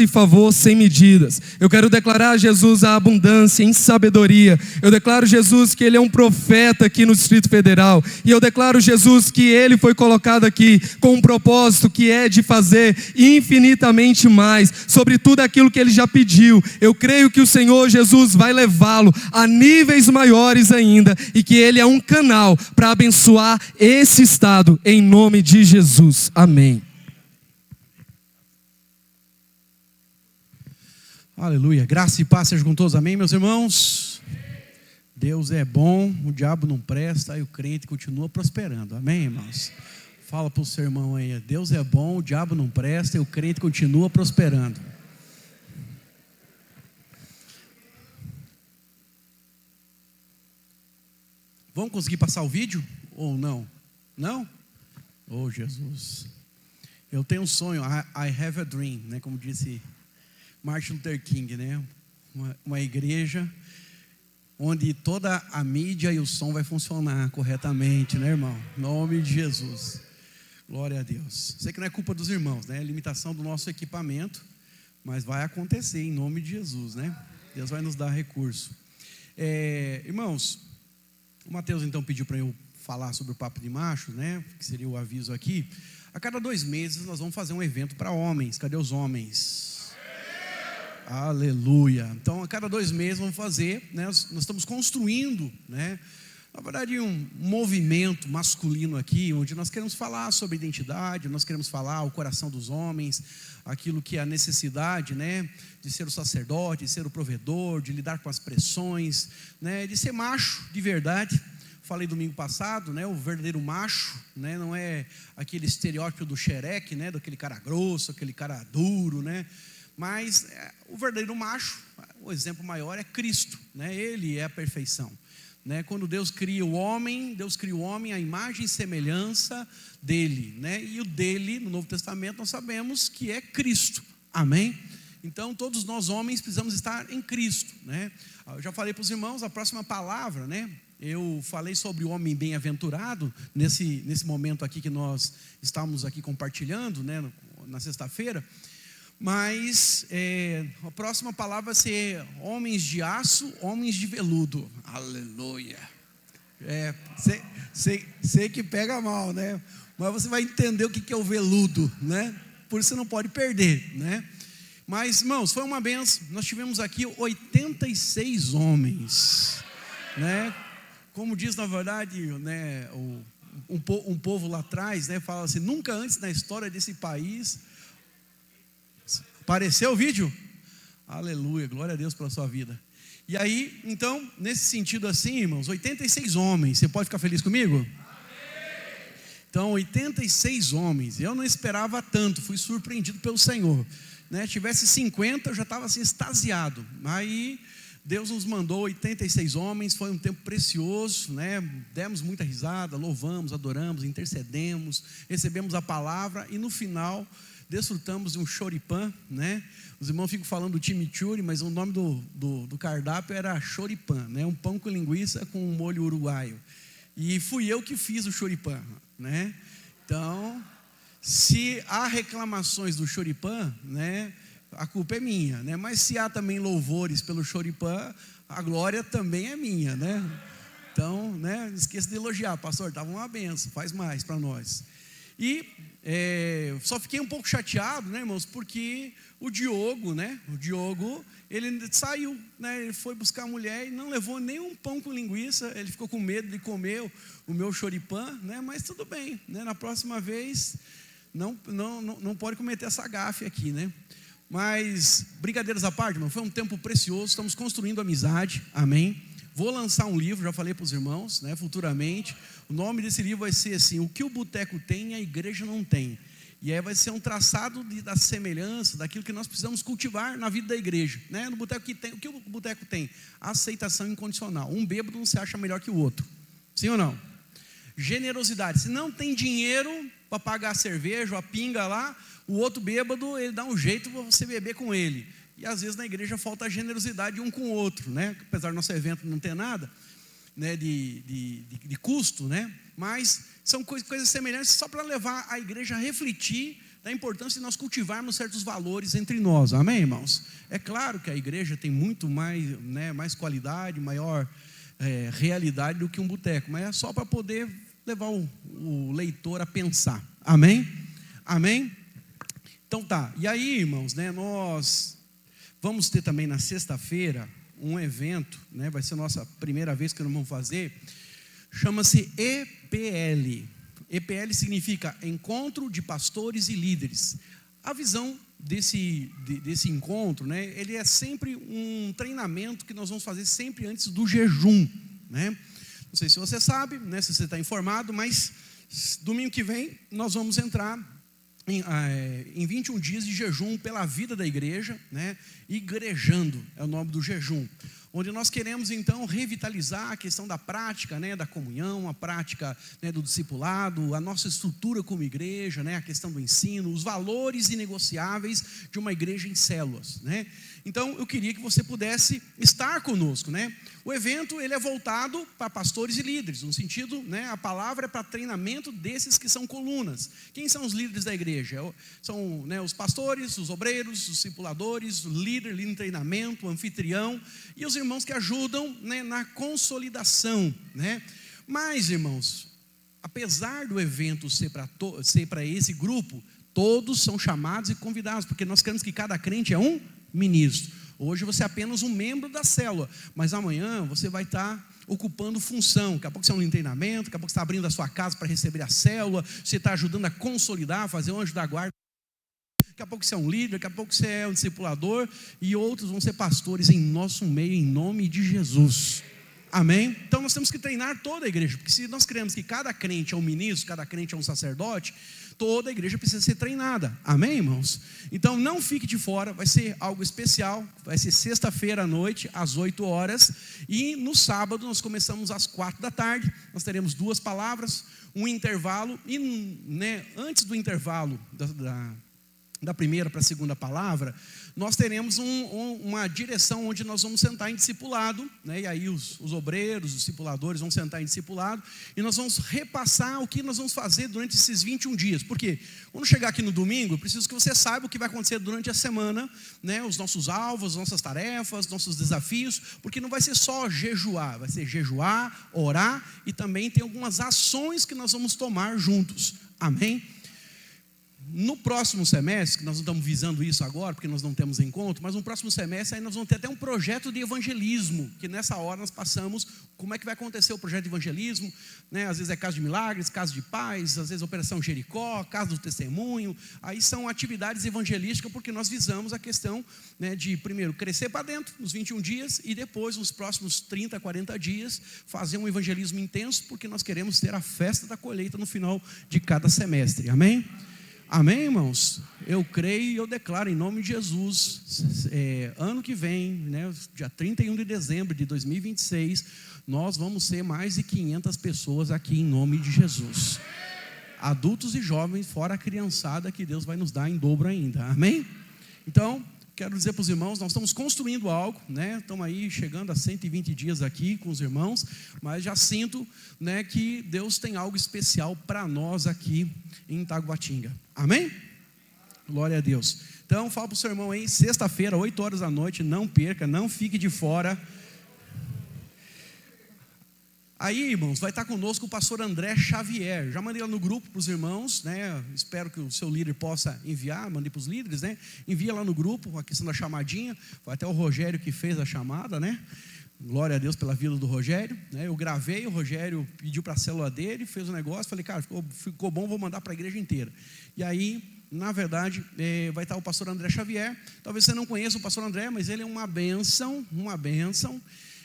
graça e favor sem medidas. Eu quero declarar a Jesus a abundância em sabedoria. Eu declaro, Jesus, que Ele é um profeta aqui no Distrito Federal. E eu declaro, Jesus, que Ele foi colocado aqui com um propósito que é de fazer infinitamente mais sobre tudo aquilo que Ele já pediu. Eu creio que o Senhor Jesus vai levá-lo a níveis maiores ainda e que Ele é um canal para abençoar esse estado em nome de Jesus. Amém. Aleluia, graça e paz sejam com todos, amém, meus irmãos? Deus é bom, o diabo não presta e o crente continua prosperando, amém, irmãos? Fala para o seu irmão aí, Deus é bom, o diabo não presta e o crente continua prosperando. Vamos conseguir passar o vídeo ou não? Não? Oh, Jesus, eu tenho um sonho, I have a dream, né, como disse Martin Luther King, né? Uma igreja onde toda a mídia e o som vai funcionar corretamente, né, irmão? Em nome de Jesus. Glória a Deus. Sei que não é culpa dos irmãos, né? É limitação do nosso equipamento, mas vai acontecer em nome de Jesus, né? Deus vai nos dar recurso. Irmãos, o Mateus então pediu para eu falar sobre o Papo de Macho, né? Que seria o aviso aqui. A cada 2 meses nós vamos fazer um evento para homens. Cadê os homens? Aleluia. Então a cada 2 meses vamos fazer, né? Nós estamos construindo, né? Na verdade um movimento masculino aqui, onde nós queremos falar sobre identidade, nós queremos falar o coração dos homens, aquilo que é a necessidade, né? De ser o sacerdote, de ser o provedor, de lidar com as pressões, né? De ser macho de verdade. Falei domingo passado, né? O verdadeiro macho, né? Não é aquele estereótipo do xereque, né? Daquele cara grosso, aquele cara duro, né? Mas o verdadeiro macho, o exemplo maior é Cristo, né? Ele é a perfeição, né? Quando Deus cria o homem à imagem e semelhança dele, né? E o dele, no Novo Testamento, nós sabemos que é Cristo, amém? Então todos nós homens precisamos estar em Cristo, né? Eu já falei para os irmãos, a próxima palavra, né? Eu falei sobre o homem bem-aventurado, nesse momento aqui que nós estamos aqui compartilhando, né? Na sexta-feira. Mas a próxima palavra vai ser homens de aço, homens de veludo. Aleluia. Sei que pega mal, né? Mas você vai entender o que é o veludo, né? Por isso você não pode perder, né? Mas, irmãos, foi uma benção. Nós tivemos aqui 86 homens, né? Como diz, na verdade, né, um povo lá atrás, né, fala assim: nunca antes na história desse país. Apareceu o vídeo? Aleluia, glória a Deus pela sua vida. E aí, então, nesse sentido assim, irmãos, 86 homens, você pode ficar feliz comigo? Amém. Então, 86 homens, eu não esperava tanto, fui surpreendido pelo Senhor, né? Tivesse 50, eu já estava assim, extasiado. Aí, Deus nos mandou 86 homens, foi um tempo precioso, né? Demos muita risada, louvamos, adoramos, intercedemos, recebemos a palavra e no final desfrutamos de um choripã, né? Os irmãos ficam falando do chimichurri, mas o nome do cardápio era choripã, né? Um pão com linguiça com um molho uruguaio. E fui eu que fiz o choripã, né? Então, se há reclamações do choripã, né? A culpa é minha, né? Mas se há também louvores pelo choripã, a glória também é minha, né? Então, né? Não esqueça de elogiar, pastor, estava uma benção, faz mais para nós. E só fiquei um pouco chateado, né, irmãos, porque o Diogo, ele saiu, né, ele foi buscar a mulher e não levou nenhum pão com linguiça, ele ficou com medo de comer o meu choripã, né, mas tudo bem, né, na próxima vez não pode cometer essa gafe aqui, né. Mas, brincadeiras à parte, irmão, foi um tempo precioso, estamos construindo amizade, amém. Vou lançar um livro, já falei para os irmãos, né, futuramente. O nome desse livro vai ser assim: o que o boteco tem, a igreja não tem. E aí vai ser um traçado da semelhança, daquilo que nós precisamos cultivar na vida da igreja, né? No boteco o que o boteco tem? Aceitação incondicional. Um bêbado não se acha melhor que o outro. Sim ou não? Generosidade. Se não tem dinheiro para pagar a cerveja, a pinga lá, o outro bêbado, ele dá um jeito para você beber com ele. E às vezes na igreja falta a generosidade um com o outro, né? Apesar do nosso evento não ter nada, né, de custo, né? Mas são coisas semelhantes só para levar a igreja a refletir da importância de nós cultivarmos certos valores entre nós, amém, irmãos? É claro que a igreja tem muito mais, né, mais qualidade, maior realidade do que um boteco, mas é só para poder levar o leitor a pensar, amém? Amém? Então tá, e aí, irmãos, né, nós vamos ter também na sexta-feira um evento, né, vai ser a nossa primeira vez que nós vamos fazer, chama-se EPL. EPL significa Encontro de Pastores e Líderes. A visão desse encontro, né, ele é sempre um treinamento que nós vamos fazer sempre antes do jejum, né? Não sei se você sabe, né, se você está informado, mas domingo que vem nós vamos entrar em 21 dias de jejum pela vida da igreja, né? Igrejando é o nome do jejum, onde nós queremos então revitalizar a questão da prática, né, da comunhão, a prática, né, do discipulado, a nossa estrutura como igreja, né, a questão do ensino, os valores inegociáveis de uma igreja em células, né? Então eu queria que você pudesse estar conosco, né? O evento ele é voltado para pastores e líderes, no sentido, né, a palavra é para treinamento desses que são colunas. Quem são os líderes da igreja? São, né, os pastores, os obreiros, os discipuladores, o líder em treinamento, o anfitrião e os irmãos que ajudam, né, na consolidação, né? Mas, irmãos, apesar do evento ser para esse grupo, todos são chamados e convidados, porque nós queremos que cada crente é um ministro. Hoje você é apenas um membro da célula, mas amanhã você vai estar ocupando função. Daqui a pouco você é um treinamento, daqui a pouco você está abrindo a sua casa para receber a célula, você está ajudando a consolidar, fazer o anjo da guarda. Daqui a pouco você é um líder, daqui a pouco você é um discipulador, e outros vão ser pastores em nosso meio, em nome de Jesus. Amém? Então nós temos que treinar toda a igreja, porque se nós queremos que cada crente é um ministro, cada crente é um sacerdote, toda a igreja precisa ser treinada, amém, irmãos? Então não fique de fora, vai ser algo especial, vai ser sexta-feira à noite, às 8 horas, e no sábado nós começamos às 4 da tarde, nós teremos 2 palavras, um intervalo, e, né, antes do intervalo da primeira para a segunda palavra, nós teremos uma direção onde nós vamos sentar em discipulado, né? E aí os obreiros, os discipuladores vão sentar em discipulado, e nós vamos repassar o que nós vamos fazer durante esses 21 dias, porque quando chegar aqui no domingo, eu preciso que você saiba o que vai acontecer durante a semana, né? Os nossos alvos, as nossas tarefas, nossos desafios, porque não vai ser só jejuar, vai ser jejuar, orar, e também tem algumas ações que nós vamos tomar juntos, amém? No próximo semestre, que nós não estamos visando isso agora, porque nós não temos encontro, mas no próximo semestre aí nós vamos ter até um projeto de evangelismo, que nessa hora nós passamos como é que vai acontecer o projeto de evangelismo, né? Às vezes é casa de milagres, casa de paz, às vezes Operação Jericó, casa do testemunho, aí são atividades evangelísticas, porque nós visamos a questão, né, de primeiro crescer para dentro, nos 21 dias, e depois nos próximos 30, 40 dias, fazer um evangelismo intenso, porque nós queremos ter a festa da colheita no final de cada semestre, amém? Amém, irmãos? Eu creio e eu declaro em nome de Jesus, ano que vem, né, dia 31 de dezembro de 2026, nós vamos ser mais de 500 pessoas aqui em nome de Jesus. Adultos e jovens, fora a criançada que Deus vai nos dar em dobro ainda, amém? Então, quero dizer para os irmãos, nós estamos construindo algo, né? Estamos aí chegando a 120 dias aqui com os irmãos, mas já sinto, né, que Deus tem algo especial para nós aqui em Itaguatinga, amém? Glória a Deus. Então fala para o seu irmão aí, sexta-feira, 8 horas da noite, não perca, não fique de fora. Aí, irmãos, vai estar conosco o pastor André Xavier. Já mandei lá no grupo para os irmãos, né? Espero que o seu líder possa enviar, mandei para os líderes, né? Envia lá no grupo a questão da chamadinha. Foi até o Rogério que fez a chamada, né? Glória a Deus pela vida do Rogério, né? Eu gravei, o Rogério pediu para a célula dele, fez o negócio, falei, cara, ficou bom, vou mandar para a igreja inteira. E aí, na verdade, vai estar o pastor André Xavier. Talvez você não conheça o pastor André, mas ele é uma bênção, uma bênção.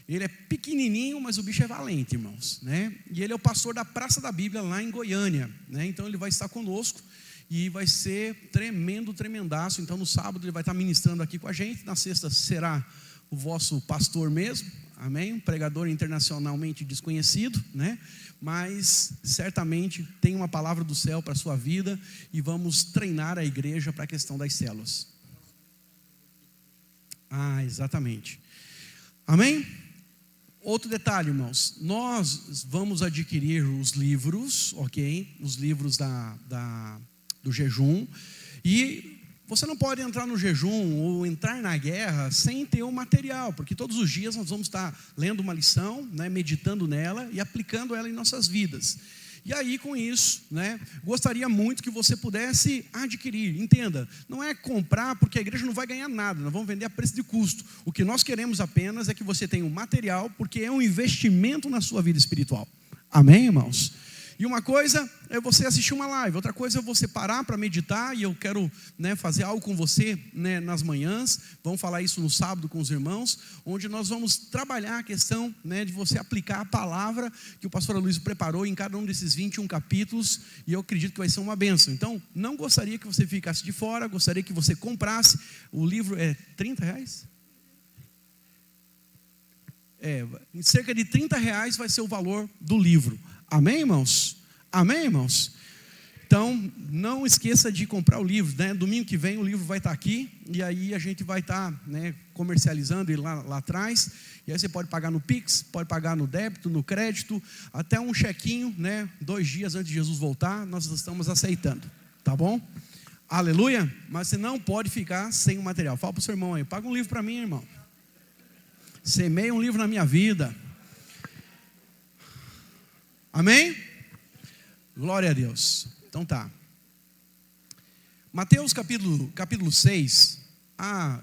Ele é pequenininho, mas o bicho é valente, irmãos, né? E ele é o pastor da Praça da Bíblia lá em Goiânia, né? Então ele vai estar conosco e vai ser tremendo, tremendaço. Então no sábado ele vai estar ministrando aqui com a gente, na sexta será o vosso pastor mesmo, amém? Um pregador internacionalmente desconhecido, né? Mas certamente tem uma palavra do céu para a sua vida, e vamos treinar a igreja para a questão das células. Exatamente, amém? Outro detalhe, irmãos, nós vamos adquirir os livros, ok? Os livros do jejum. E você não pode entrar no jejum ou entrar na guerra sem ter o material, porque todos os dias nós vamos estar lendo uma lição, né, meditando nela e aplicando ela em nossas vidas. E aí, com isso, né, gostaria muito que você pudesse adquirir. Entenda, não é comprar, porque a igreja não vai ganhar nada, nós vamos vender a preço de custo. O que nós queremos apenas é que você tenha um material, porque é um investimento na sua vida espiritual. Amém, irmãos? E uma coisa é você assistir uma live, outra coisa é você parar para meditar, e eu quero, né, fazer algo com você, né, nas manhãs. Vamos falar isso no sábado com os irmãos, onde nós vamos trabalhar a questão, né, de você aplicar a palavra que o pastor Luiz preparou em cada um desses 21 capítulos, e eu acredito que vai ser uma bênção. Então, não gostaria que você ficasse de fora, gostaria que você comprasse. O livro é R$30? Em cerca de R$30 vai ser o valor do livro. Amém, irmãos? Amém, irmãos? Então, não esqueça de comprar o livro, né? Domingo que vem o livro vai estar aqui, e aí a gente vai estar, né, comercializando ele lá atrás. E aí você pode pagar no Pix, pode pagar no débito, no crédito, até um chequinho, né? 2 dias antes de Jesus voltar, nós estamos aceitando, tá bom? Aleluia? Mas você não pode ficar sem o material. Fala para o seu irmão aí, paga um livro para mim, irmão. Semeia um livro na minha vida. Amém? Glória a Deus. Então tá. Mateus capítulo 6.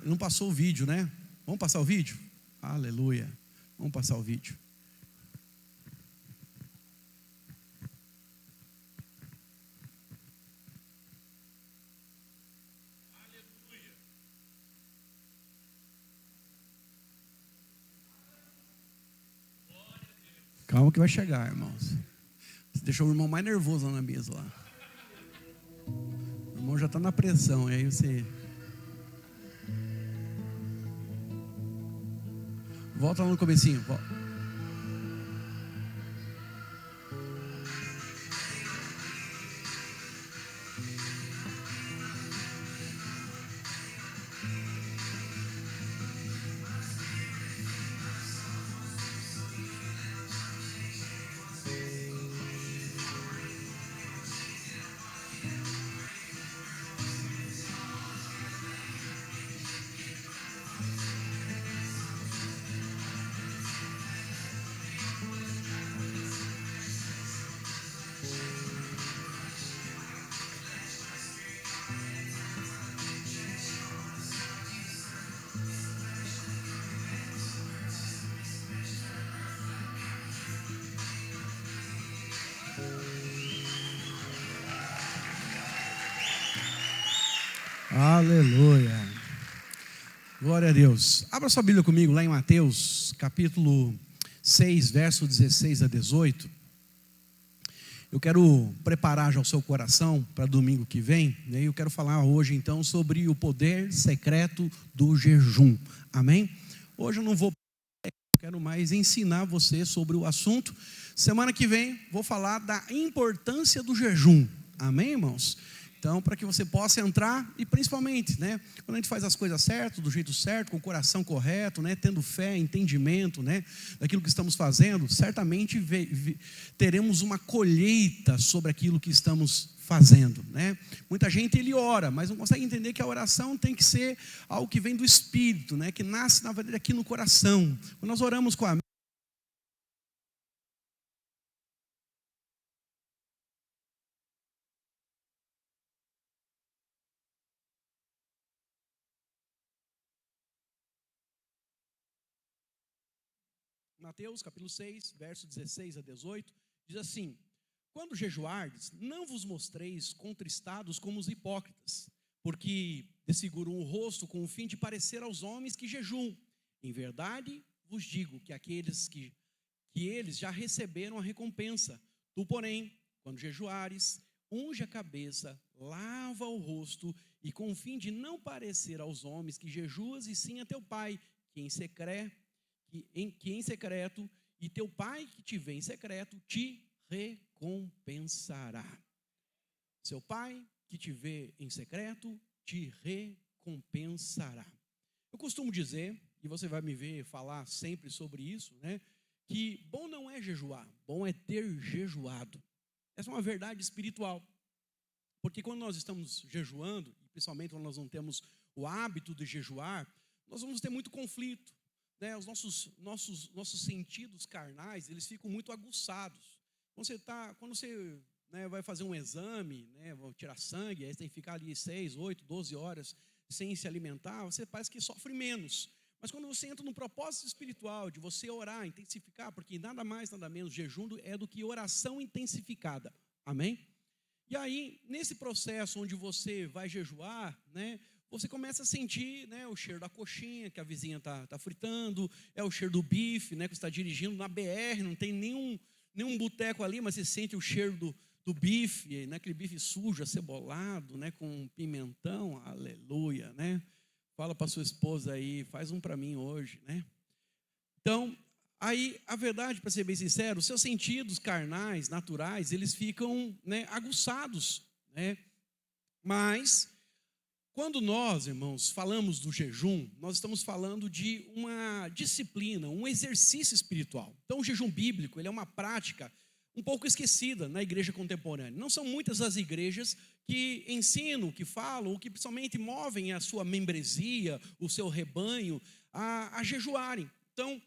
Não passou o vídeo, né? Vamos passar o vídeo? Aleluia. Vamos passar o vídeo. Calma que vai chegar, irmãos. Você deixou o irmão mais nervoso lá na mesa lá. O irmão já está na pressão. E aí você volta lá no comecinho. Aleluia. Glória a Deus. Abra sua Bíblia comigo lá em Mateus, capítulo 6, verso 16 a 18. Eu quero preparar já o seu coração para domingo que vem, né? Eu quero falar hoje então sobre o poder secreto do jejum. Amém? Hoje eu não vou, quero mais ensinar você sobre o assunto. Semana que vem vou falar da importância do jejum. Amém, irmãos? Então, para que você possa entrar, e principalmente, né, quando a gente faz as coisas certas, do jeito certo, com o coração correto, né, tendo fé, entendimento, né, daquilo que estamos fazendo, certamente teremos uma colheita sobre aquilo que estamos fazendo, né? Muita gente ele ora, mas não consegue entender que a oração tem que ser algo que vem do Espírito, né, que nasce na verdade aqui no coração. Quando nós oramos com a Mateus capítulo 6, verso 16 a 18, diz assim: quando jejuardes, não vos mostreis contristados como os hipócritas, porque desfiguram o rosto com o fim de parecer aos homens que jejuam. Em verdade vos digo que aqueles que eles já receberam a recompensa. Tu, porém, quando jejuares, unge a cabeça, lava o rosto, e com o fim de não parecer aos homens que jejuas, e sim a teu Pai, que em secreto, e teu Pai que te vê em secreto, te recompensará. Seu Pai que te vê em secreto, te recompensará. Eu costumo dizer, e você vai me ver falar sempre sobre isso, né, que bom não é jejuar, bom é ter jejuado. Essa é uma verdade espiritual. Porque quando nós estamos jejuando, e principalmente quando nós não temos o hábito de jejuar, nós vamos ter muito conflito, né? Os nossos sentidos carnais, eles ficam muito aguçados. Quando você né, vai fazer um exame, né, vai tirar sangue, aí você tem que ficar ali 6, 8, 12 horas sem se alimentar, você parece que sofre menos. Mas quando você entra no propósito espiritual de você orar, intensificar, porque nada mais, nada menos, jejum é do que oração intensificada. Amém? E aí, nesse processo onde você vai jejuar, né, você começa a sentir né, o cheiro da coxinha que a vizinha está fritando, é o cheiro do bife, né, que você está dirigindo na BR, não tem nenhum boteco ali, mas você sente o cheiro do bife, né, aquele bife sujo, acebolado, né, com pimentão, aleluia, né? Fala para sua esposa aí, faz um para mim hoje, né? Então, aí, a verdade, para ser bem sincero, os seus sentidos carnais, naturais, eles ficam né, aguçados, né? Mas, quando nós, irmãos, falamos do jejum, nós estamos falando de uma disciplina, um exercício espiritual. Então, o jejum bíblico, ele é uma prática um pouco esquecida na igreja contemporânea. Não são muitas as igrejas que ensinam, que falam, ou que principalmente movem a sua membresia, o seu rebanho, a jejuarem. Então,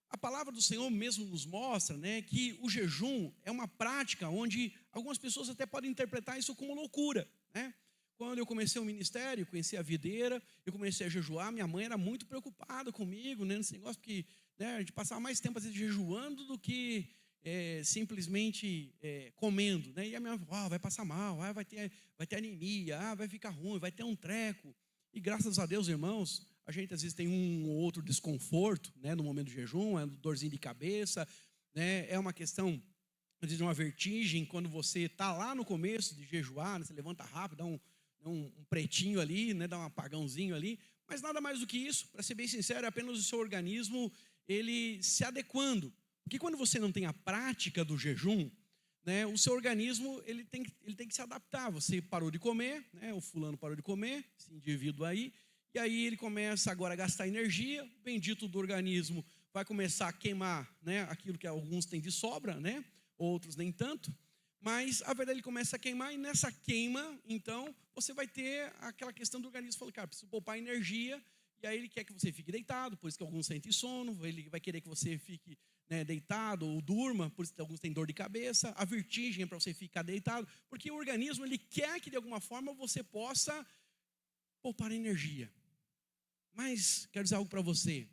a palavra do Senhor mesmo nos mostra né, que o jejum é uma prática onde algumas pessoas até podem interpretar isso como loucura. Né? Quando eu comecei o ministério, conheci a videira, eu comecei a jejuar, minha mãe era muito preocupada comigo, né, nesse negócio, porque né, a gente passava mais tempo às vezes jejuando do que simplesmente comendo, né? E a minha mãe, vai passar mal, vai ter anemia, vai ficar ruim, vai ter um treco. E graças a Deus, irmãos, a gente às vezes tem um ou outro desconforto, né, no momento do jejum, é dorzinho de cabeça, né? É uma questão às vezes de uma vertigem quando você está lá no começo de jejuar, né? Você levanta rápido, dá um pretinho ali, né? Dá um apagãozinho ali, mas nada mais do que isso, para ser bem sincero, é apenas o seu organismo ele se adequando. Porque quando você não tem a prática do jejum, né, o seu organismo ele tem que se adaptar. Você parou de comer, né, o fulano parou de comer, esse indivíduo aí, e aí ele começa agora a gastar energia, bendito do organismo, vai começar a queimar né, aquilo que alguns têm de sobra, né, outros nem tanto, mas a verdade ele começa a queimar, e nessa queima, então, você vai ter aquela questão do organismo, falando, cara, preciso poupar energia, e aí ele quer que você fique deitado, por isso que alguns sentem sono, ele vai querer que você fique né, deitado ou durma, por isso que alguns têm dor de cabeça, a vertigem é para você ficar deitado, porque o organismo ele quer que de alguma forma você possa poupar energia. Mas quero dizer algo para você,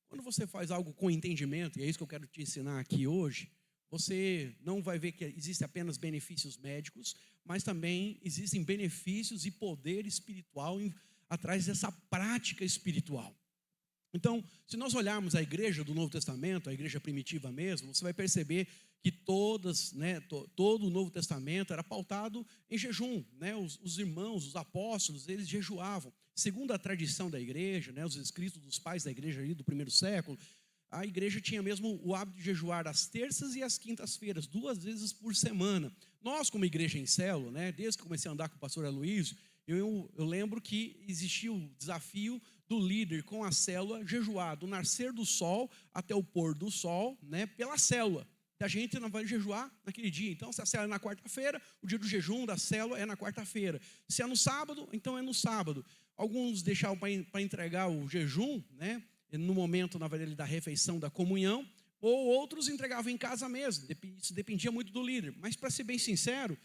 quando você faz algo com entendimento, e é isso que eu quero te ensinar aqui hoje, você não vai ver que existem apenas benefícios médicos, mas também existem benefícios e poder espiritual atrás dessa prática espiritual. Então, se nós olharmos a igreja do Novo Testamento, a igreja primitiva mesmo, você vai perceber que todo o Novo Testamento era pautado em jejum. Né? Os irmãos, os apóstolos, eles jejuavam. Segundo a tradição da igreja, né, os escritos dos pais da igreja ali do primeiro século, a igreja tinha mesmo o hábito de jejuar às terças e às quintas-feiras, 2 vezes por semana. Nós, como igreja em célula, né, desde que comecei a andar com o pastor Aloysio, eu lembro que existia o desafio do líder com a célula jejuar do nascer do sol até o pôr do sol, né, pela célula. A gente não vai jejuar naquele dia. Então, se a célula é na quarta-feira, o dia do jejum da célula é na quarta-feira. Se é no sábado, então é no sábado. Alguns deixavam para entregar o jejum, né, no momento, na verdade, da refeição, da comunhão, ou outros entregavam em casa mesmo. Isso dependia muito do líder. Mas, para ser bem sincero,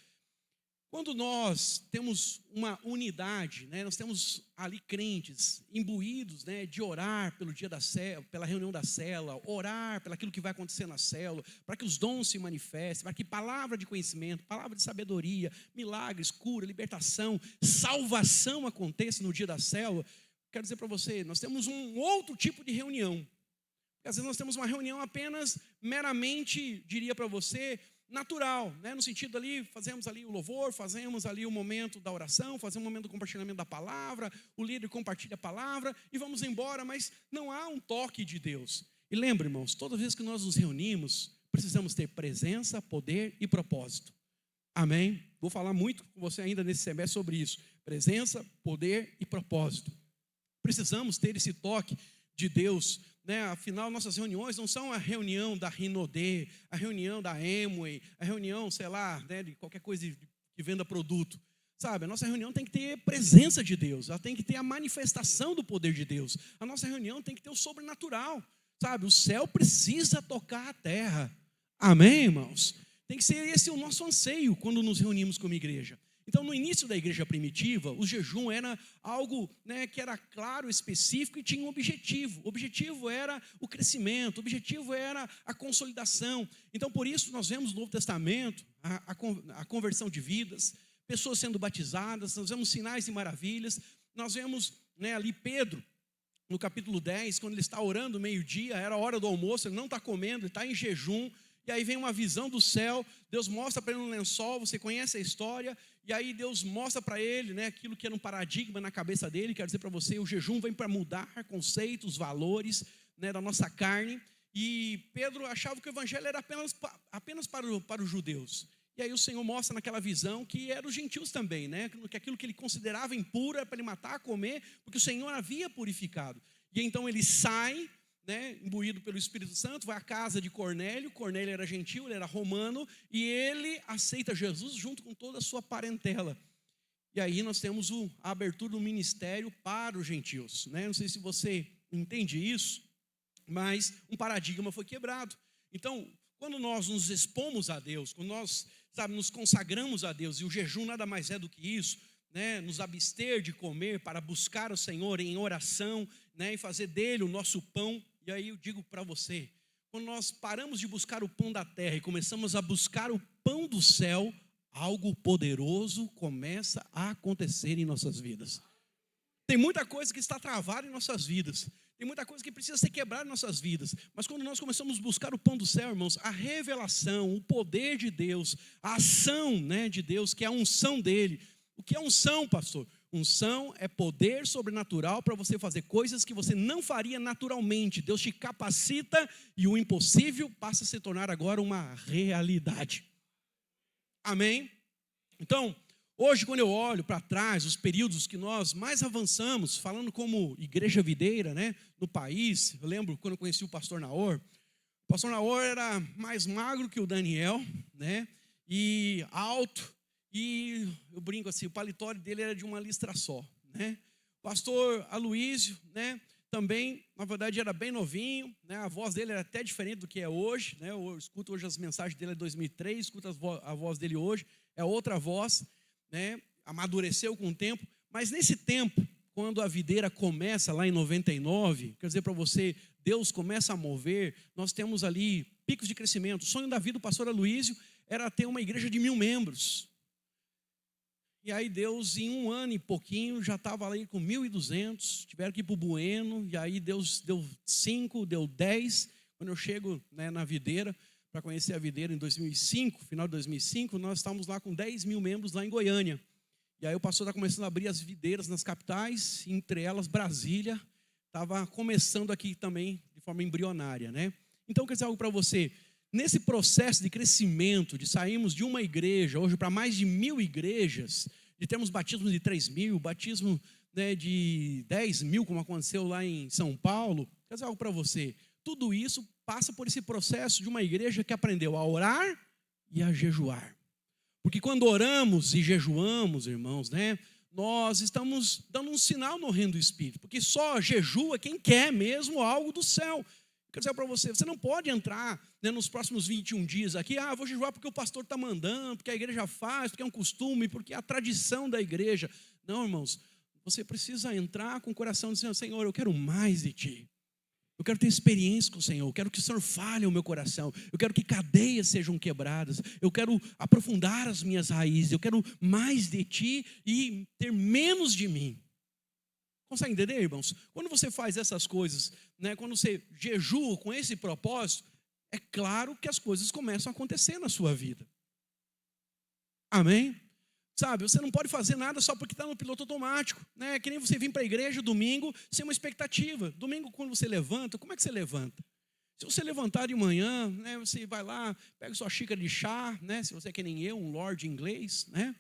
quando nós temos uma unidade, né, nós temos ali crentes imbuídos né, de orar pelo dia da célula, pela reunião da célula, orar pelo aquilo que vai acontecer na célula, para que os dons se manifestem, para que palavra de conhecimento, palavra de sabedoria, milagres, cura, libertação, salvação aconteça no dia da célula. Quero dizer para você, nós temos um outro tipo de reunião. Às vezes nós temos uma reunião apenas meramente, diria para você, natural, né? No sentido ali, fazemos ali o louvor, fazemos ali o momento da oração, fazemos o momento do compartilhamento da palavra, o líder compartilha a palavra e vamos embora, mas não há um toque de Deus. E lembra, irmãos, toda vez que nós nos reunimos, precisamos ter presença, poder e propósito. Amém? Vou falar muito com você ainda nesse semestre sobre isso. Presença, poder e propósito. Precisamos ter esse toque de Deus, né? Afinal, nossas reuniões não são a reunião da Rinodê, a reunião da Amway, a reunião, sei lá, né, de qualquer coisa que venda produto. Sabe, a nossa reunião tem que ter presença de Deus, ela tem que ter a manifestação do poder de Deus. A nossa reunião tem que ter o sobrenatural, sabe? O céu precisa tocar a terra. Amém, irmãos? Tem que ser esse o nosso anseio quando nos reunimos como igreja. Então, no início da igreja primitiva, o jejum era algo, né, que era claro, específico e tinha um objetivo. O objetivo era o crescimento, o objetivo era a consolidação. Então, por isso, nós vemos no Novo Testamento a conversão de vidas, pessoas sendo batizadas, nós vemos sinais e maravilhas. Nós vemos, né, ali Pedro, no capítulo 10, quando ele está orando meio-dia, era a hora do almoço, ele não está comendo, ele está em jejum. E aí vem uma visão do céu, Deus mostra para ele um lençol, você conhece a história, e aí Deus mostra para ele, né, aquilo que era um paradigma na cabeça dele. Quero dizer para você, o jejum vem para mudar conceitos, valores, né, da nossa carne. E Pedro achava que o evangelho era apenas para os judeus. E aí o Senhor mostra naquela visão que eram os gentios também, né, que aquilo que ele considerava impuro era para ele matar, comer, porque o Senhor havia purificado. E então ele sai, né, imbuído pelo Espírito Santo, vai à casa de Cornélio. Cornélio era gentil, ele era romano, e ele aceita Jesus junto com toda a sua parentela. E aí nós temos a abertura do ministério para os gentios, né? Não sei se você entende isso, mas um paradigma foi quebrado. Então, quando nós nos expomos a Deus, quando nós, sabe, nos consagramos a Deus, e o jejum nada mais é do que isso, né, nos abster de comer para buscar o Senhor em oração, né, e fazer dele o nosso pão. E aí eu digo para você, quando nós paramos de buscar o pão da terra e começamos a buscar o pão do céu, algo poderoso começa a acontecer em nossas vidas. Tem muita coisa que está travada em nossas vidas, tem muita coisa que precisa ser quebrada em nossas vidas, mas quando nós começamos a buscar o pão do céu, irmãos, a revelação, o poder de Deus, a ação, né, de Deus, que é a unção dele. O que é unção, pastor? Unção é poder sobrenatural para você fazer coisas que você não faria naturalmente. Deus te capacita e o impossível passa a se tornar agora uma realidade. Amém? Então, hoje quando eu olho para trás, os períodos que nós mais avançamos, falando como igreja videira, né, no país, eu lembro quando eu conheci o pastor Naor. O pastor Naor era mais magro que o Daniel, né, e alto. E eu brinco assim, o palitório dele era de uma listra só, né? O pastor Aloísio, né, também, na verdade, era bem novinho, né? A voz dele era até diferente do que é hoje, né? Eu escuto hoje as mensagens dele de 2003, escuto a voz dele hoje, é outra voz, né? Amadureceu com o tempo, mas nesse tempo, quando a videira começa lá em 99, quer dizer para você, Deus começa a mover, nós temos ali picos de crescimento. O sonho da vida do pastor Aloísio era ter uma igreja de 1000 membros. E aí Deus, em 1 ano e pouquinho, já estava ali com 1.200, tiveram que ir para o Bueno, e aí Deus deu 5, deu 10. Quando eu chego, né, na videira, para conhecer a videira em 2005, final de 2005, nós estávamos lá com 10.000 membros lá em Goiânia. E aí o pastor está começando a abrir as videiras nas capitais, entre elas Brasília, estava começando aqui também de forma embrionária, né? Então, quer dizer algo para você. Nesse processo de crescimento, de sairmos de uma igreja, hoje para mais de 1000 igrejas, de termos batismo de 3.000, batismo, né, de 10.000, como aconteceu lá em São Paulo, quer dizer algo para você, tudo isso passa por esse processo de uma igreja que aprendeu a orar e a jejuar. Porque quando oramos e jejuamos, irmãos, né, nós estamos dando um sinal no reino do Espírito, porque só jejua quem quer mesmo algo do céu. Quer dizer para você, você não pode entrar, né, nos próximos 21 dias aqui, vou jejuar porque o pastor está mandando, porque a igreja faz, porque é um costume, porque é a tradição da igreja. Não, irmãos, você precisa entrar com o coração dizendo, Senhor, eu quero mais de Ti. Eu quero ter experiência com o Senhor, eu quero que o Senhor fale o meu coração, eu quero que cadeias sejam quebradas, eu quero aprofundar as minhas raízes, eu quero mais de Ti e ter menos de mim. Consegue entender, irmãos? Quando você faz essas coisas, né, quando você jejua com esse propósito, é claro que as coisas começam a acontecer na sua vida. Amém? Sabe, você não pode fazer nada só porque está no piloto automático, né? Que nem você vir para a igreja domingo sem uma expectativa. Domingo, quando você levanta, como é que você levanta? Se você levantar de manhã, né, você vai lá, pega sua xícara de chá, né, se você é que nem eu, um lord inglês, né?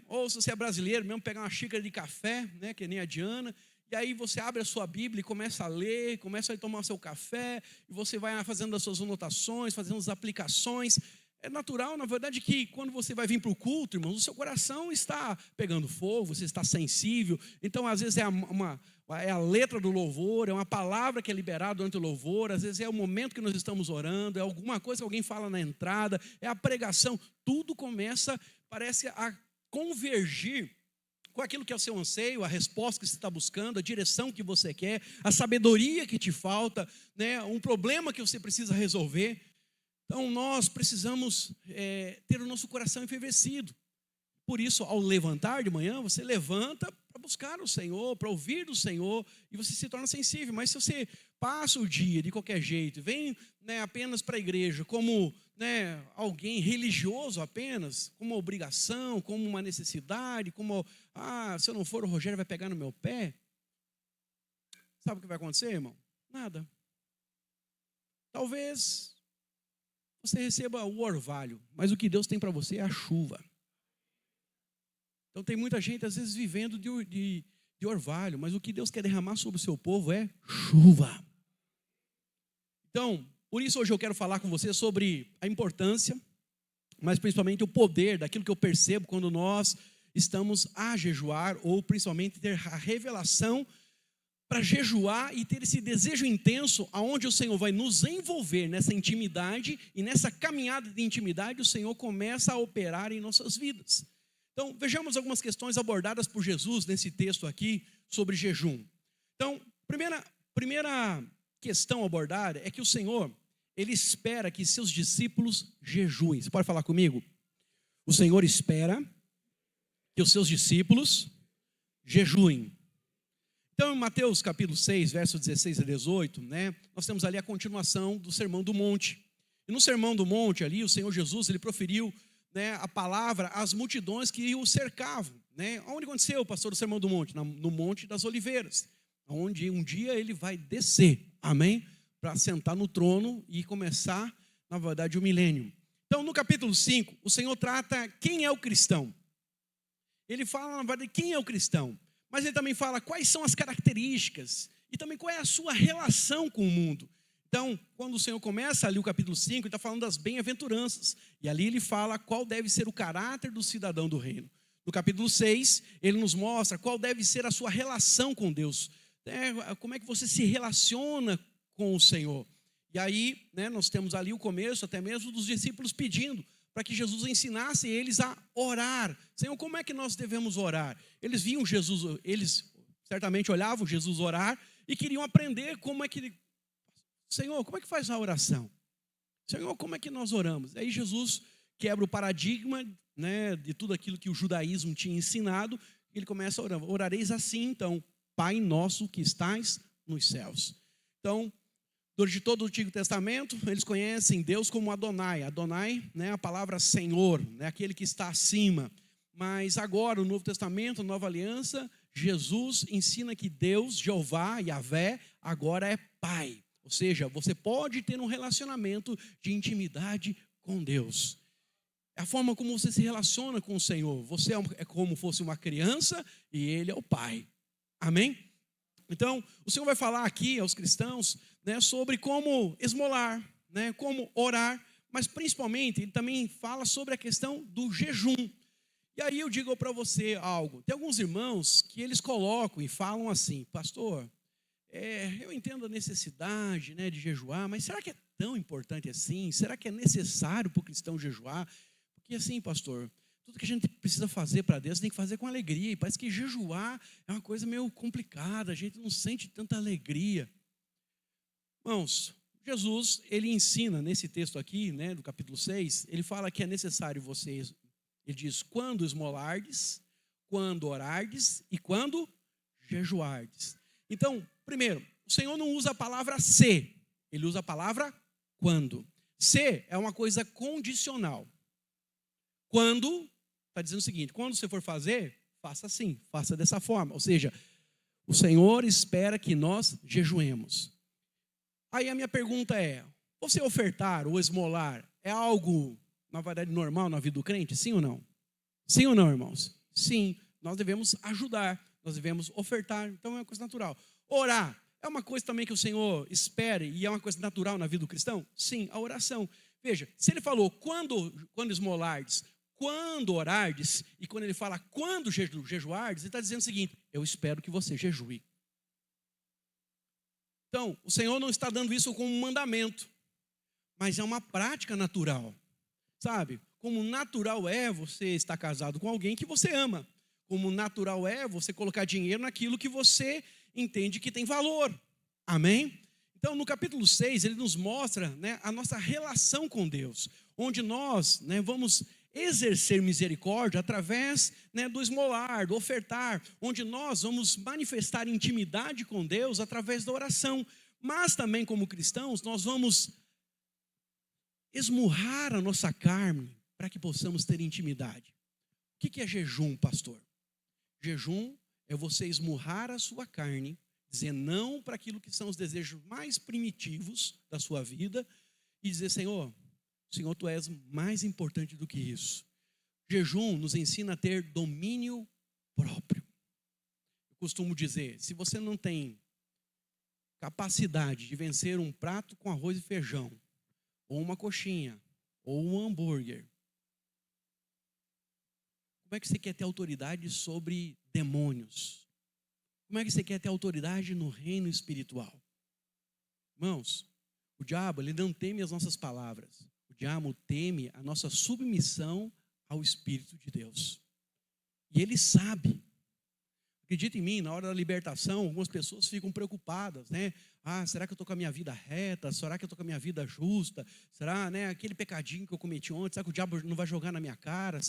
Ou se você é brasileiro mesmo, pegar uma xícara de café, né, que nem a Diana, e aí você abre a sua Bíblia e começa a ler, começa a tomar o seu café, e você vai fazendo as suas anotações, fazendo as aplicações. É natural, na verdade, que quando você vai vir para o culto, irmãos, o seu coração está pegando fogo, você está sensível. Então, às vezes, é a letra do louvor, é uma palavra que é liberada durante o louvor, às vezes é o momento que nós estamos orando, é alguma coisa que alguém fala na entrada, é a pregação. Tudo começa, parece, a convergir com aquilo que é o seu anseio, a resposta que você está buscando, a direção que você quer, a sabedoria que te falta, né, um problema que você precisa resolver. Então, nós precisamos ter o nosso coração enfervescido. Por isso, ao levantar de manhã, você levanta para buscar o Senhor, para ouvir do Senhor, e você se torna sensível. Mas se você passa o dia de qualquer jeito, vem, né, apenas para a igreja como, né, alguém religioso apenas, como uma obrigação, como uma necessidade, como, se eu não for, o Rogério vai pegar no meu pé. Sabe o que vai acontecer, irmão? Nada. Talvez você receba o orvalho, mas o que Deus tem para você é a chuva. Então tem muita gente às vezes vivendo de orvalho, mas o que Deus quer derramar sobre o seu povo é chuva. Então, por isso hoje eu quero falar com você sobre a importância, mas principalmente o poder daquilo que eu percebo quando nós estamos a jejuar, ou principalmente ter a revelação para jejuar e ter esse desejo intenso, aonde o Senhor vai nos envolver nessa intimidade, e nessa caminhada de intimidade o Senhor começa a operar em nossas vidas. Então, vejamos algumas questões abordadas por Jesus nesse texto aqui sobre jejum. Então, primeira questão abordada é que o Senhor, Ele espera que seus discípulos jejuem. Você pode falar comigo? O Senhor espera que os seus discípulos jejuem. Então, em Mateus capítulo 6, versos 16 a 18, né, nós temos ali a continuação do Sermão do Monte. E no Sermão do Monte ali, o Senhor Jesus, Ele proferiu, né, a palavra às multidões que o cercavam. Né? Onde aconteceu, pastor, o Sermão do Monte? No Monte das Oliveiras, onde um dia Ele vai descer, amém? Para sentar no trono e começar, na verdade, o milênio. Então, no capítulo 5, o Senhor trata quem é o cristão. Ele fala, na verdade, quem é o cristão. Mas ele também fala quais são as características e também qual é a sua relação com o mundo. Então, quando o Senhor começa ali o capítulo 5, ele está falando das bem-aventuranças. E ali ele fala qual deve ser o caráter do cidadão do reino. No capítulo 6, ele nos mostra qual deve ser a sua relação com Deus. Como é que você se relaciona com o Senhor. E aí, né, nós temos ali o começo até mesmo dos discípulos pedindo para que Jesus ensinasse eles a orar. Senhor, como é que nós devemos orar? Eles viam Jesus, eles certamente olhavam Jesus orar e queriam aprender como é que... Senhor, como é que faz a oração? Senhor, como é que nós oramos? Aí Jesus quebra o paradigma, né, de tudo aquilo que o judaísmo tinha ensinado. Ele começa a orar. Orareis assim, então, Pai nosso que estais nos céus. Então, durante todo o Antigo Testamento, eles conhecem Deus como Adonai. Adonai, né, a palavra Senhor, né, aquele que está acima. Mas agora, no Novo Testamento, Nova Aliança, Jesus ensina que Deus, Jeová, Yahvé, agora é Pai. Ou seja, você pode ter um relacionamento de intimidade com Deus. É a forma como você se relaciona com o Senhor. Você é como fosse uma criança e Ele é o Pai. Amém? Então, o Senhor vai falar aqui aos cristãos, né, sobre como esmolar, né, como orar, mas principalmente Ele também fala sobre a questão do jejum. E aí eu digo para você algo. Tem alguns irmãos que eles colocam e falam assim: pastor, eu entendo a necessidade, né, de jejuar, mas será que é tão importante assim? Será que é necessário para o cristão jejuar? Porque assim, pastor, tudo que a gente precisa fazer para Deus tem que fazer com alegria. E parece que jejuar é uma coisa meio complicada, a gente não sente tanta alegria. Irmãos, Jesus, Ele ensina nesse texto aqui, né, do capítulo 6, Ele fala que é necessário vocês, Ele diz, quando esmolardes, quando orardes e quando jejuardes. Então, primeiro, o Senhor não usa a palavra se, Ele usa a palavra quando. Se é uma coisa condicional. Quando, está dizendo o seguinte, quando você for fazer, faça assim, faça dessa forma. Ou seja, o Senhor espera que nós jejuemos. Aí a minha pergunta é, você ofertar ou esmolar é algo, na verdade, normal na vida do crente? Sim ou não? Sim ou não, irmãos? Sim, nós devemos ajudar, nós devemos ofertar, então é uma coisa natural. Orar é uma coisa também que o Senhor espera e é uma coisa natural na vida do cristão? Sim, a oração. Veja, se ele falou quando esmolardes, quando orardes, e quando ele fala quando jejuardes, ele está dizendo o seguinte: eu espero que você jejue. Então, o Senhor não está dando isso como um mandamento, mas é uma prática natural, sabe? Como natural é você estar casado com alguém que você ama, como natural é você colocar dinheiro naquilo que você entende que tem valor, amém? Então, no capítulo 6, ele nos mostra, né, a nossa relação com Deus, onde nós, né, vamos exercer misericórdia através, né, do esmolar, do ofertar, onde nós vamos manifestar intimidade com Deus através da oração, mas também como cristãos nós vamos esmurrar a nossa carne para que possamos ter intimidade. O que é jejum, pastor? Jejum é você esmurrar a sua carne, dizer não para aquilo que são os desejos mais primitivos da sua vida e dizer: Senhor, tu és mais importante do que isso. Jejum nos ensina a ter domínio próprio. Eu costumo dizer, se você não tem capacidade de vencer um prato com arroz e feijão, ou uma coxinha, ou um hambúrguer, como é que você quer ter autoridade sobre demônios? Como é que você quer ter autoridade no reino espiritual? Irmãos, o diabo, ele não teme as nossas palavras. O diabo teme a nossa submissão ao Espírito de Deus. E ele sabe. Acredita em mim, na hora da libertação, algumas pessoas ficam preocupadas, né? Será que eu estou com a minha vida reta? Será que eu estou com a minha vida justa? Será, né, aquele pecadinho que eu cometi ontem, será que o diabo não vai jogar na minha cara?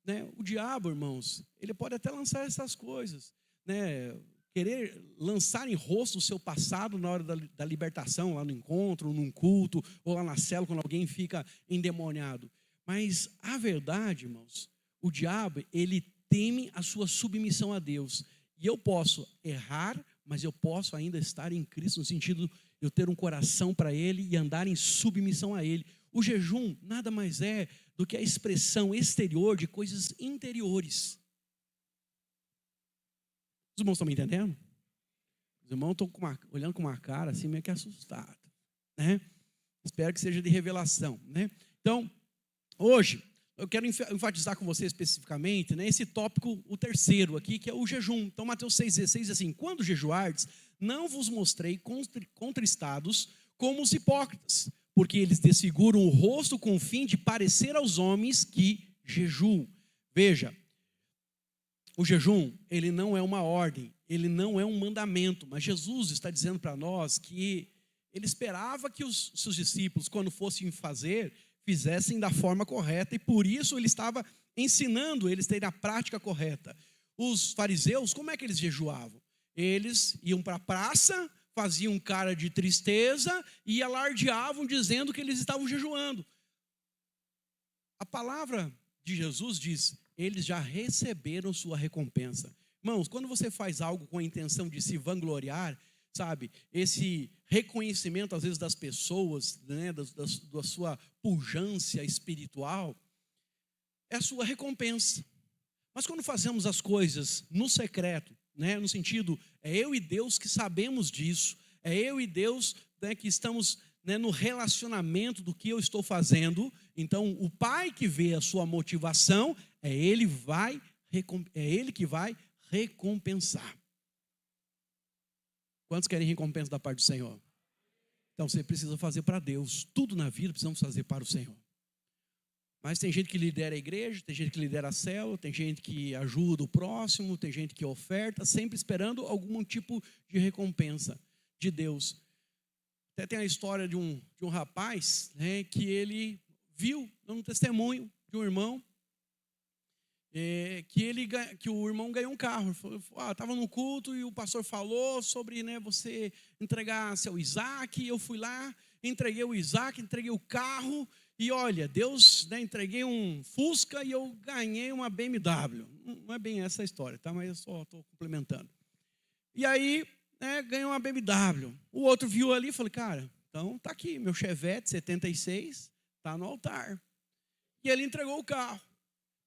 Né? O diabo, irmãos, ele pode até lançar essas coisas, né? Querer lançar em rosto o seu passado na hora da libertação, lá no encontro, num culto, ou lá na cela, quando alguém fica endemoniado. Mas a verdade, irmãos, o diabo, ele teme a sua submissão a Deus. E eu posso errar, mas eu posso ainda estar em Cristo, no sentido de eu ter um coração para Ele e andar em submissão a Ele. O jejum nada mais é do que a expressão exterior de coisas interiores. Os irmãos estão me entendendo? Os irmãos estão olhando com uma cara assim meio que assustado, né? Espero que seja de revelação, né? Então, hoje eu quero enfatizar com você especificamente, né, esse tópico, o terceiro aqui, que é o jejum. Então, Mateus 6,16 diz assim: quando jejuardes, não vos mostrei contristados como os hipócritas, porque eles desfiguram o rosto com o fim de parecer aos homens que jejuam. Veja, o jejum, ele não é uma ordem, ele não é um mandamento, mas Jesus está dizendo para nós que ele esperava que os seus discípulos, quando fossem fazer, fizessem da forma correta, e por isso ele estava ensinando eles a terem a prática correta. Os fariseus, como é que eles jejuavam? Eles iam para a praça, faziam cara de tristeza e alardeavam dizendo que eles estavam jejuando. A palavra de Jesus diz: eles já receberam sua recompensa. Irmãos, quando você faz algo com a intenção de se vangloriar, sabe, esse reconhecimento às vezes das pessoas, né, da sua pujança espiritual, é a sua recompensa. Mas quando fazemos as coisas no secreto, né, no sentido, é eu e Deus que sabemos disso, é eu e Deus, né, que estamos, né, no relacionamento do que eu estou fazendo, então o Pai que vê a sua motivação, é Ele que vai recompensar. Quantos querem recompensa da parte do Senhor? Então você precisa fazer para Deus. Tudo na vida precisamos fazer para o Senhor. Mas tem gente que lidera a igreja, tem gente que lidera a célula, tem gente que ajuda o próximo, tem gente que oferta, sempre esperando algum tipo de recompensa de Deus. Até tem a história de um rapaz, né, que ele viu num testemunho de um irmão, que o irmão ganhou um carro. Estava no culto e o pastor falou sobre, né, você entregar seu Isaac. E eu fui lá, entreguei o Isaac, entreguei o carro. E olha, Deus, né, entreguei um Fusca e eu ganhei uma BMW. Não é bem essa a história, tá? Mas eu só estou complementando. E aí, né, ganhou uma BMW. O outro viu ali e falou: cara, então tá aqui, meu Chevette 76, tá no altar. E ele entregou o carro.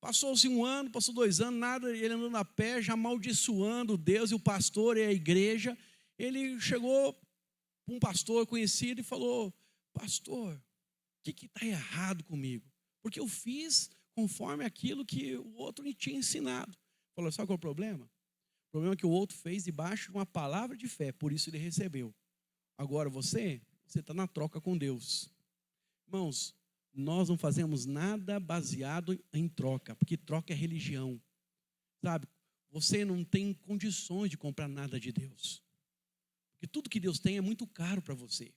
Passou-se um ano, passou 2 anos, nada, ele andando a pé, já amaldiçoando Deus e o pastor e a igreja. Ele chegou para um pastor conhecido e falou: pastor, o que está errado comigo? Porque eu fiz conforme aquilo que o outro me tinha ensinado. Falou, sabe qual é o problema? O problema é que o outro fez debaixo de uma palavra de fé, por isso ele recebeu. Agora você está na troca com Deus. Irmãos, nós não fazemos nada baseado em troca, porque troca é religião. Sabe, você não tem condições de comprar nada de Deus. Porque tudo que Deus tem é muito caro para você.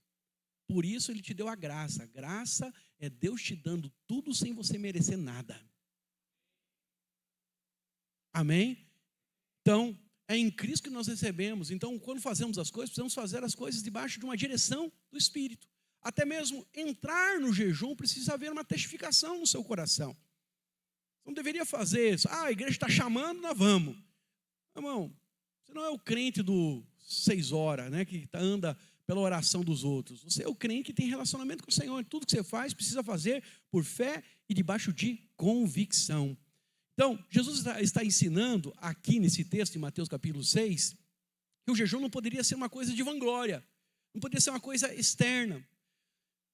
Por isso ele te deu a graça. A graça é Deus te dando tudo sem você merecer nada. Amém? Então, é em Cristo que nós recebemos. Então, quando fazemos as coisas, precisamos fazer as coisas debaixo de uma direção do Espírito. Até mesmo entrar no jejum precisa haver uma testificação no seu coração. Você não deveria fazer isso. A igreja está chamando, nós vamos. Irmão, você não é o crente do 6 horas, né, que anda pela oração dos outros. Você é o crente que tem relacionamento com o Senhor. Tudo que você faz precisa fazer por fé e debaixo de convicção. Então, Jesus está ensinando aqui nesse texto, em Mateus capítulo 6, que o jejum não poderia ser uma coisa de vanglória, não poderia ser uma coisa externa.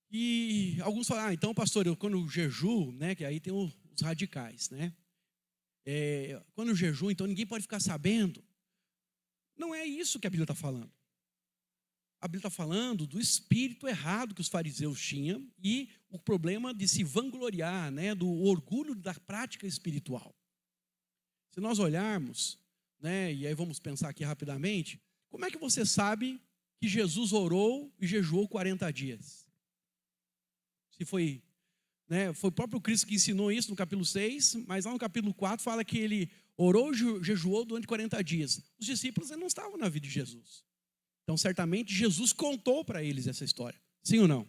E alguns falam, então pastor, quando eu jejuo, né, que aí tem os radicais, né? Quando eu jejuo, então ninguém pode ficar sabendo. Não é isso que a Bíblia está falando. A Bíblia está falando do espírito errado que os fariseus tinham e o problema de se vangloriar, né, do orgulho da prática espiritual. Se nós olharmos, né, e aí vamos pensar aqui rapidamente, como é que você sabe que Jesus orou e jejuou 40 dias? Se foi, né, foi o próprio Cristo que ensinou isso no capítulo 6, mas lá no capítulo 4 fala que ele orou e jejuou durante 40 dias. Os discípulos não estavam na vida de Jesus. Então, certamente, Jesus contou para eles essa história. Sim ou não?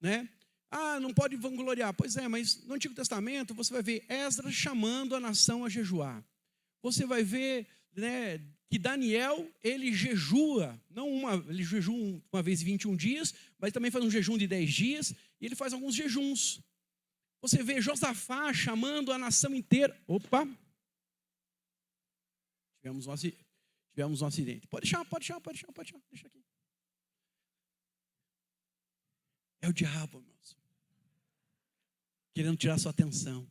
Né? Não pode vangloriar. Pois é, mas no Antigo Testamento você vai ver Esdras chamando a nação a jejuar. Você vai ver, né, que Daniel, ele jejua, ele jejua uma vez em 21 dias, mas também faz um jejum de 10 dias, e ele faz alguns jejuns. Você vê Josafá chamando a nação inteira. Opa! Tivemos um acidente. Pode deixar, deixa aqui. É o diabo, irmãos, querendo tirar sua atenção.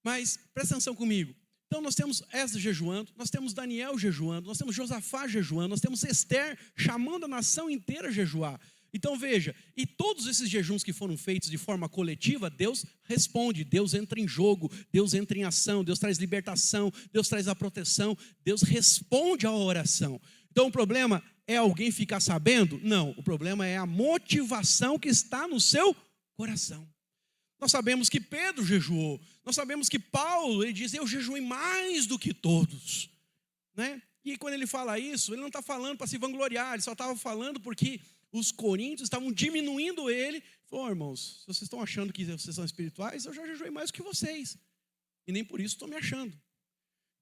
Mas presta atenção comigo. Então nós temos Esdras jejuando, nós temos Daniel jejuando, nós temos Josafá jejuando, nós temos Esther chamando a nação inteira a jejuar. Então veja, e todos esses jejuns que foram feitos de forma coletiva, Deus responde, Deus entra em jogo, Deus entra em ação, Deus traz libertação, Deus traz a proteção, Deus responde à oração. Então o problema é alguém ficar sabendo? Não, o problema é a motivação que está no seu coração. Nós sabemos que Pedro jejuou, nós sabemos que Paulo, ele diz, eu jejuei mais do que todos, né? E quando ele fala isso, ele não está falando para se vangloriar, ele só estava falando porque os coríntios estavam diminuindo ele. Falou, irmãos, se vocês estão achando que vocês são espirituais, eu já jejuei mais do que vocês, e nem por isso estou me achando.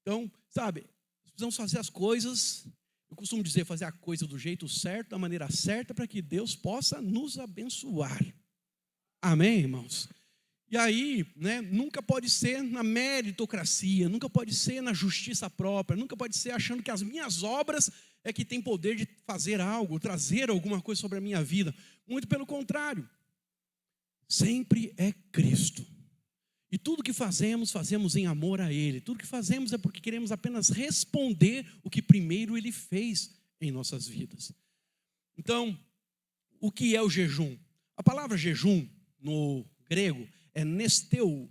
Então, sabe, precisamos fazer as coisas, eu costumo dizer, fazer a coisa do jeito certo, da maneira certa, para que Deus possa nos abençoar. Amém, irmãos? E aí, né, nunca pode ser na meritocracia, nunca pode ser na justiça própria, nunca pode ser achando que as minhas obras é que tem poder de fazer algo, trazer alguma coisa sobre a minha vida. Muito pelo contrário. Sempre é Cristo. E tudo que fazemos, fazemos em amor a Ele. Tudo que fazemos é porque queremos apenas responder o que primeiro Ele fez em nossas vidas. Então, o que é o jejum? A palavra jejum, no grego, é nesteu.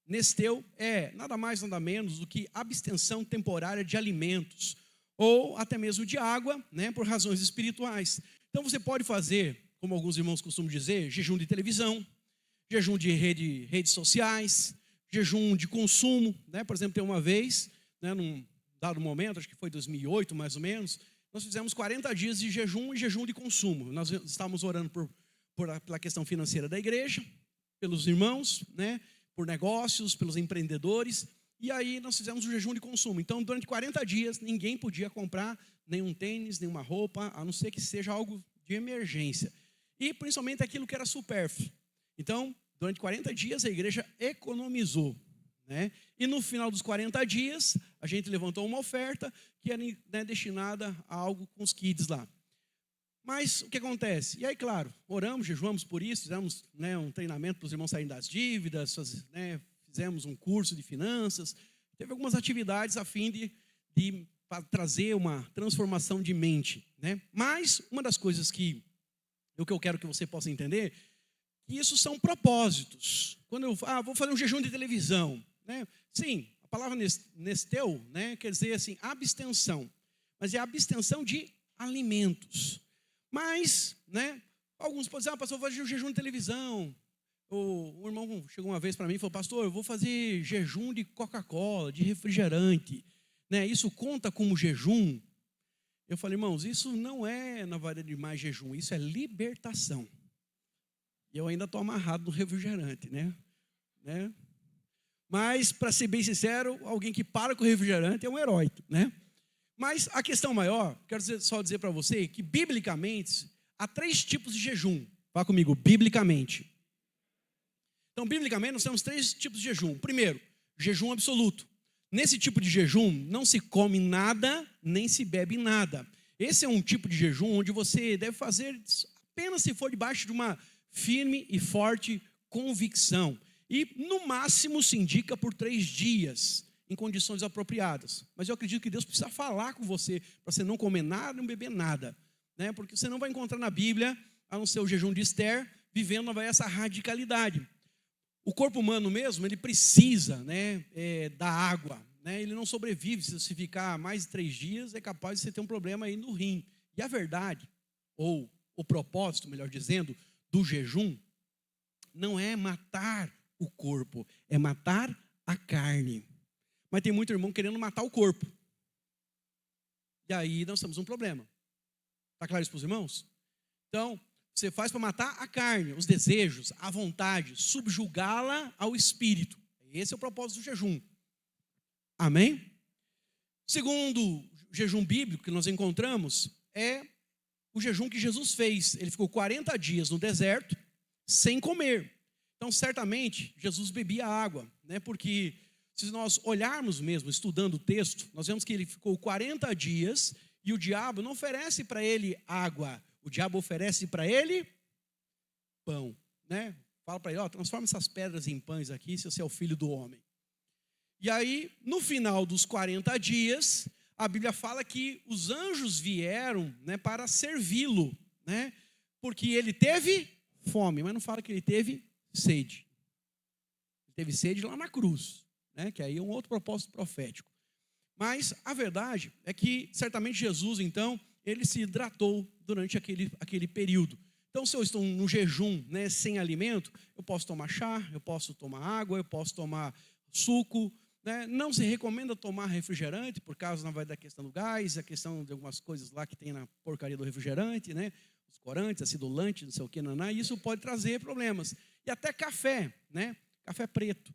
Nesteu é nada mais, nada menos do que abstenção temporária de alimentos, ou até mesmo de água, né, por razões espirituais. Então você pode fazer, como alguns irmãos costumam dizer, jejum de televisão, jejum de redes sociais, jejum de consumo, né? Por exemplo, tem uma vez, né, num dado momento, acho que foi 2008 mais ou menos, nós fizemos 40 dias de jejum e jejum de consumo. Nós estávamos orando pela questão financeira da igreja, pelos irmãos, né, por negócios, pelos empreendedores, e aí nós fizemos um jejum de consumo. Então, durante 40 dias, ninguém podia comprar nenhum tênis, nenhuma roupa, a não ser que seja algo de emergência. E principalmente aquilo que era supérfluo. Então, durante 40 dias, a igreja economizou, né? E no final dos 40 dias, a gente levantou uma oferta que era, né, destinada a algo com os kids lá. Mas o que acontece? E aí, claro, oramos, jejuamos por isso, fizemos, né, um treinamento para os irmãos saírem das dívidas, né, fizemos um curso de finanças, teve algumas atividades a fim de trazer uma transformação de mente, né? Mas uma das coisas que eu quero que você possa entender, que isso são propósitos. Quando eu vou fazer um jejum de televisão, né? Sim, a palavra nesteu, né, quer dizer assim, abstenção, mas é abstenção de alimentos. Mas, né, alguns podem dizer, pastor, eu vou fazer um jejum de televisão. Um irmão chegou uma vez para mim e falou, pastor, eu vou fazer jejum de Coca-Cola, de refrigerante, né? Isso conta como jejum? Eu falei, irmãos, isso não é, na verdade, mais jejum, isso é libertação. E eu ainda estou amarrado no refrigerante, né? Mas, para ser bem sincero, alguém que para com o refrigerante é um herói, né? Mas a questão maior, quero só dizer para você que, biblicamente, há 3 tipos de jejum. Fala comigo, biblicamente. Então, biblicamente, nós temos 3 tipos de jejum. Primeiro, jejum absoluto. Nesse tipo de jejum, não se come nada, nem se bebe nada. Esse é um tipo de jejum onde você deve fazer apenas se for debaixo de uma firme e forte convicção. E, no máximo, se indica por 3 dias, em condições apropriadas. Mas eu acredito que Deus precisa falar com você, para você não comer nada, não beber nada, né? Porque você não vai encontrar na Bíblia, a não ser o jejum de Esther, vivendo essa radicalidade. O corpo humano mesmo, ele precisa, né, da água, né? Ele não sobrevive se você ficar mais de 3 dias, é capaz de você ter um problema aí no rim. E a verdade, ou o propósito, melhor dizendo, do jejum, não é matar o corpo, é matar a carne. Mas tem muito irmão querendo matar o corpo. E aí nós temos um problema. Está claro isso para os irmãos? Então, você faz para matar a carne, os desejos, a vontade, subjugá-la ao espírito. Esse é o propósito do jejum. Amém? Segundo jejum bíblico que nós encontramos, é o jejum que Jesus fez. Ele ficou 40 dias no deserto, sem comer. Então, certamente, Jesus bebia água, né? Porque se nós olharmos mesmo, estudando o texto, nós vemos que ele ficou 40 dias e o diabo não oferece para ele água. O diabo oferece para ele pão, né? Fala para ele, transforma essas pedras em pães aqui, se você é o filho do homem. E aí, no final dos 40 dias, a Bíblia fala que os anjos vieram, né, para servi-lo, né? Porque ele teve fome, mas não fala que ele teve sede. Ele teve sede lá na cruz, né? Que aí é um outro propósito profético. Mas a verdade é que, certamente, Jesus, então, ele se hidratou durante aquele período. Então, se eu estou no jejum, né, sem alimento, eu posso tomar chá, eu posso tomar água, eu posso tomar suco, né? Não se recomenda tomar refrigerante, por causa da questão do gás, a questão de algumas coisas lá que tem na porcaria do refrigerante, né? Os corantes, acidulantes, não sei o que, e isso pode trazer problemas. E até café, né? Café preto.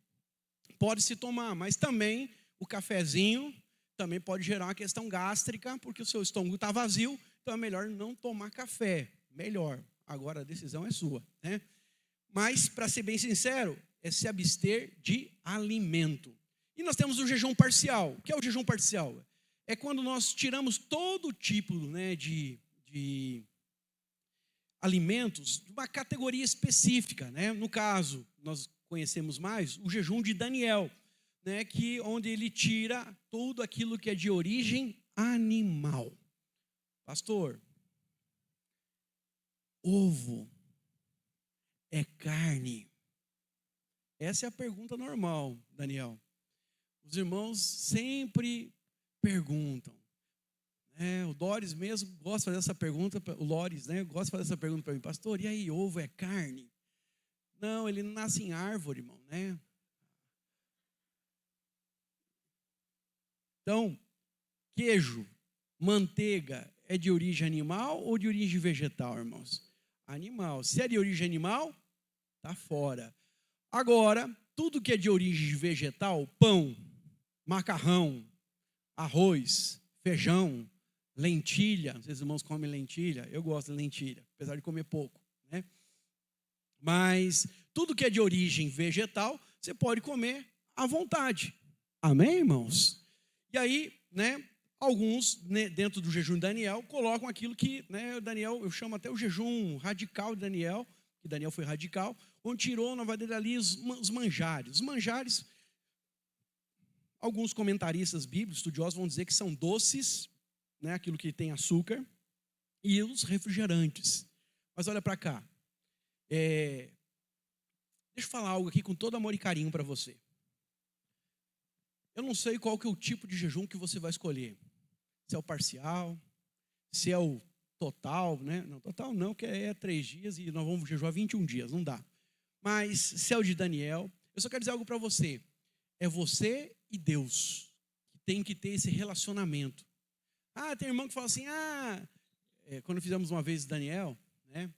Pode se tomar, mas também o cafezinho também pode gerar uma questão gástrica, porque o seu estômago está vazio, então é melhor não tomar café. Melhor. Agora a decisão é sua, né? Mas, para ser bem sincero, é se abster de alimento. E nós temos o jejum parcial. O que é o jejum parcial? É quando nós tiramos todo tipo, né, de alimentos de uma categoria específica, né? No caso, nós conhecemos mais o jejum de Daniel, né, onde ele tira tudo aquilo que é de origem animal. Pastor, ovo é carne? Essa é a pergunta normal, Daniel. Os irmãos sempre perguntam. O Doris mesmo gosta de fazer essa pergunta, o Loris, né, gosta de fazer essa pergunta para mim. Pastor, e aí, ovo é carne? Não, ele nasce em árvore, irmão, né? Então, queijo, manteiga é de origem animal ou de origem vegetal, irmãos? Animal. Se é de origem animal, está fora. Agora, tudo que é de origem vegetal, pão, macarrão, arroz, feijão, lentilha, vocês irmãos comem lentilha? Eu gosto de lentilha, apesar de comer pouco, né? Mas tudo que é de origem vegetal, você pode comer à vontade. Amém, irmãos? E aí, né, alguns, né, dentro do jejum de Daniel, colocam aquilo que, né, Daniel, eu chamo até o jejum radical de Daniel, que Daniel foi radical, onde tirou, na verdade, ali os manjares. Os manjares, alguns comentaristas bíblicos, estudiosos, vão dizer que são doces, né, aquilo que tem açúcar, e os refrigerantes. Mas olha para cá. Deixa eu falar algo aqui com todo amor e carinho para você. Eu não sei qual que é o tipo de jejum que você vai escolher. Se é o parcial, se é o total, né? Não, total não, que é 3 dias e nós vamos jejuar 21 dias, não dá. Mas se é o de Daniel, eu só quero dizer algo para você. É você e Deus que tem que ter esse relacionamento. Tem irmão que fala assim, quando fizemos uma vez Daniel, né?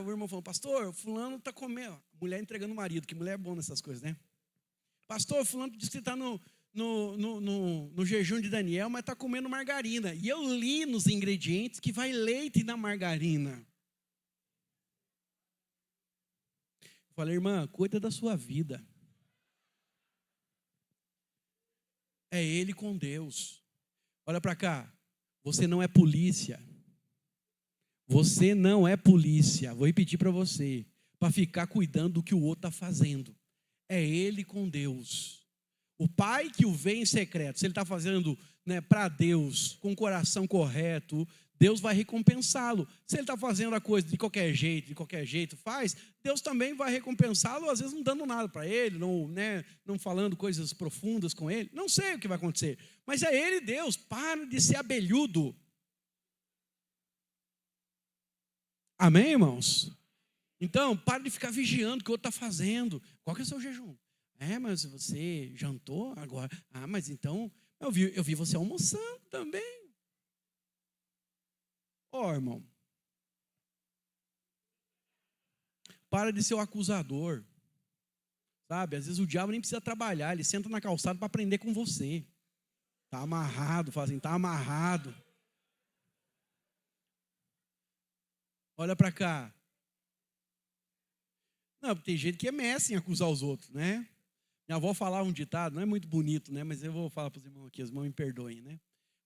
O irmão falou, pastor, fulano está comendo, mulher entregando o marido, que mulher é bom nessas coisas, né? Pastor, fulano disse que está no jejum de Daniel, mas está comendo margarina. E eu li nos ingredientes que vai leite na margarina. Eu falei, irmã, cuida da sua vida. É ele com Deus. Olha para cá, você não é polícia. Você não é polícia. Vou repetir para você, para ficar cuidando do que o outro está fazendo. É ele com Deus. O pai que o vê em secreto, se ele está fazendo, né, para Deus, com o coração correto, Deus vai recompensá-lo. Se ele está fazendo a coisa de qualquer jeito faz, Deus também vai recompensá-lo, às vezes não dando nada para ele, não falando coisas profundas com ele. Não sei o que vai acontecer, mas é ele, Deus. Para de ser abelhudo. Amém, irmãos? Então, para de ficar vigiando o que o outro está fazendo. Qual que é o seu jejum? Mas você jantou agora? Mas então, eu vi você almoçando também. Irmão, para de ser o acusador. Sabe, às vezes o diabo nem precisa trabalhar, ele senta na calçada para aprender com você. Está amarrado, fala assim, está amarrado. Olha para cá. Não, tem gente que é mestre em acusar os outros, né? Minha avó falava um ditado, não é muito bonito, né? Mas eu vou falar para os irmãos aqui, os irmãos me perdoem, né?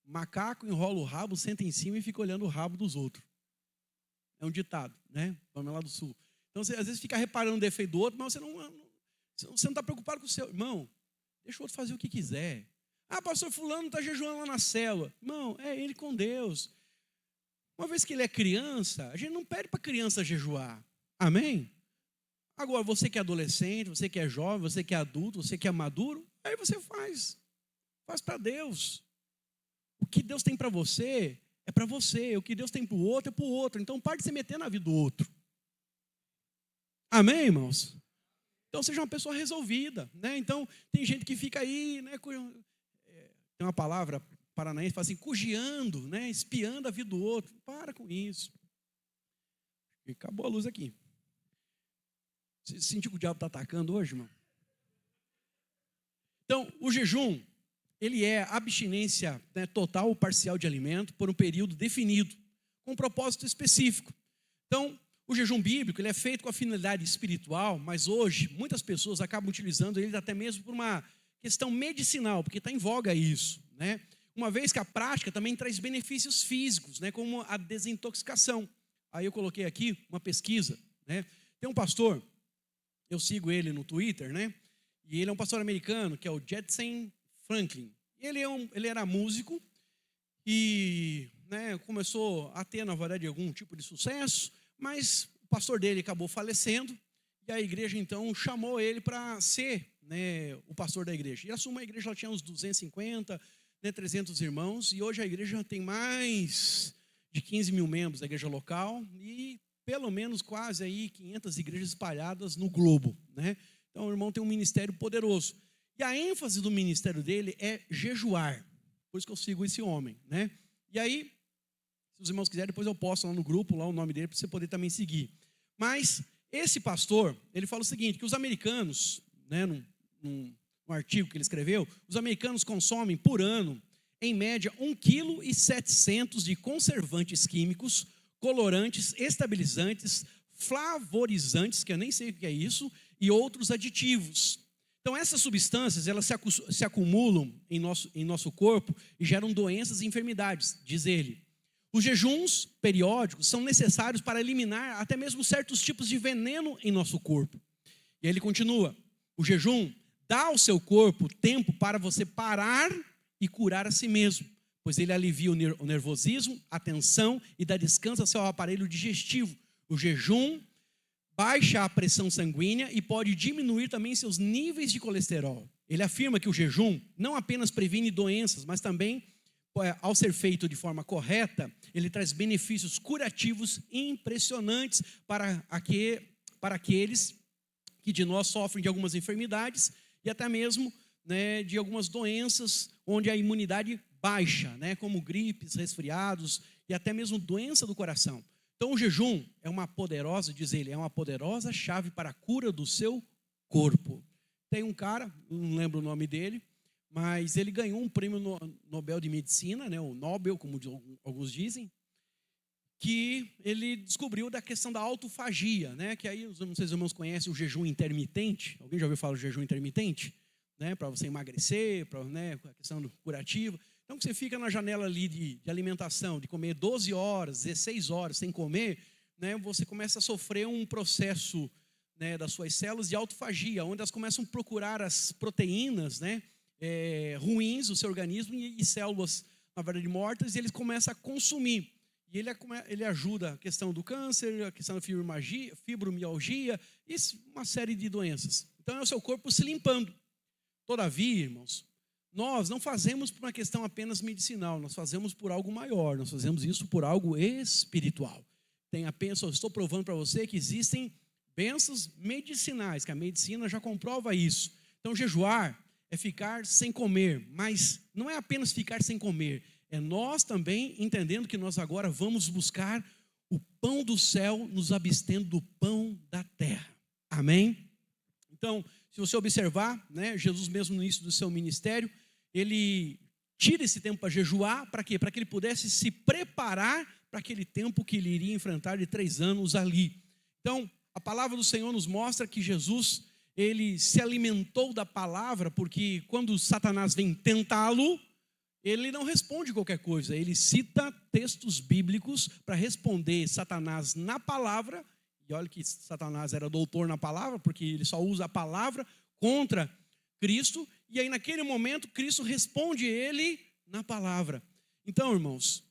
Macaco enrola o rabo, senta em cima e fica olhando o rabo dos outros. É um ditado, né? Vamos lá do sul. Então, você às vezes fica reparando o defeito do outro, mas você não está preocupado com o seu. Irmão, deixa o outro fazer o que quiser. Pastor fulano está jejuando lá na célula. Irmão, é ele com Deus. Uma vez que ele é criança, a gente não pede para criança jejuar. Amém? Agora, você que é adolescente, você que é jovem, você que é adulto, você que é maduro, aí você faz. Faz para Deus. O que Deus tem para você é para você. O que Deus tem para o outro é para o outro. Então, pare de se meter na vida do outro. Amém, irmãos? Então, seja uma pessoa resolvida, né? Então, tem gente que fica aí, né? Tem uma palavra paranaense, fala assim, cugiando, né? Espiando a vida do outro. Para com isso. E acabou a luz aqui. Você sentiu que o diabo está atacando hoje, irmão? Então, o jejum, ele é abstinência, né, total ou parcial de alimento por um período definido, com um propósito específico. Então, o jejum bíblico, ele é feito com a finalidade espiritual, mas hoje, muitas pessoas acabam utilizando ele até mesmo por uma questão medicinal, porque está em voga isso, né? Uma vez que a prática também traz benefícios físicos, né, como a desintoxicação. Aí eu coloquei aqui uma pesquisa, né? Tem um pastor, eu sigo ele no Twitter, né? E ele é um pastor americano, que é o Jetson Franklin. Ele era músico e, né, começou a ter, na verdade, algum tipo de sucesso, mas o pastor dele acabou falecendo e a igreja, então, chamou ele para ser, né, o pastor da igreja. E assumiu a igreja, ela tinha uns 250, né, 300 irmãos, e hoje a igreja tem mais de 15 mil membros da igreja local e pelo menos quase aí 500 igrejas espalhadas no globo, né? Então o irmão tem um ministério poderoso. E a ênfase do ministério dele é jejuar. Por isso que eu sigo esse homem, né? E aí, se os irmãos quiserem, depois eu posto lá no grupo, lá o nome dele, para você poder também seguir. Mas esse pastor, ele fala o seguinte, que os americanos, né, num artigo que ele escreveu, os americanos consomem por ano, em média, 1,7 kg de conservantes químicos, colorantes, estabilizantes, flavorizantes, que eu nem sei o que é isso, e outros aditivos. Então essas substâncias, elas se acumulam em nosso corpo e geram doenças e enfermidades, diz ele. Os jejuns periódicos são necessários para eliminar até mesmo certos tipos de veneno em nosso corpo. E ele continua, o jejum dá ao seu corpo tempo para você parar e curar a si mesmo, pois ele alivia o nervosismo, a tensão e dá descanso ao seu aparelho digestivo. O jejum baixa a pressão sanguínea e pode diminuir também seus níveis de colesterol. Ele afirma que o jejum não apenas previne doenças, mas também, ao ser feito de forma correta, ele traz benefícios curativos impressionantes para aqueles que de nós sofrem de algumas enfermidades e até mesmo, né, de algumas doenças onde a imunidade baixa, né, como gripes, resfriados e até mesmo doença do coração. Então o jejum é uma poderosa, diz ele, é uma poderosa chave para a cura do seu corpo. Tem um cara, não lembro o nome dele, mas ele ganhou um prêmio Nobel de Medicina, né, o Nobel, como alguns dizem, que ele descobriu da questão da autofagia, né, que aí, não sei se os irmãos conhecem o jejum intermitente. Alguém já ouviu falar do jejum intermitente? Né, para você emagrecer, né, a questão curativa. Então, que você fica na janela ali de alimentação, de comer 12 horas, 16 horas sem comer, né, você começa a sofrer um processo, né, das suas células de autofagia, onde elas começam a procurar as proteínas, né, ruins do seu organismo e células, na verdade, mortas, e eles começam a consumir. E ele ajuda a questão do câncer, a questão da fibromialgia e uma série de doenças. Então, é o seu corpo se limpando. Todavia, irmãos, nós não fazemos por uma questão apenas medicinal, nós fazemos por algo maior, nós fazemos isso por algo espiritual. Eu estou provando para você que existem bênçãos medicinais, que a medicina já comprova isso. Então, jejuar é ficar sem comer, mas não é apenas ficar sem comer, é nós também entendendo que nós agora vamos buscar o pão do céu, nos abstendo do pão da terra. Amém? Então, se você observar, né, Jesus mesmo no início do seu ministério, ele tira esse tempo para jejuar, para quê? Para que ele pudesse se preparar para aquele tempo que ele iria enfrentar de 3 anos ali. Então, a palavra do Senhor nos mostra que Jesus, ele se alimentou da palavra, porque quando Satanás vem tentá-lo, ele não responde qualquer coisa, ele cita textos bíblicos para responder Satanás na palavra. E olha que Satanás era doutor na palavra, porque ele só usa a palavra contra Cristo. E aí naquele momento Cristo responde ele na palavra. Então, irmãos,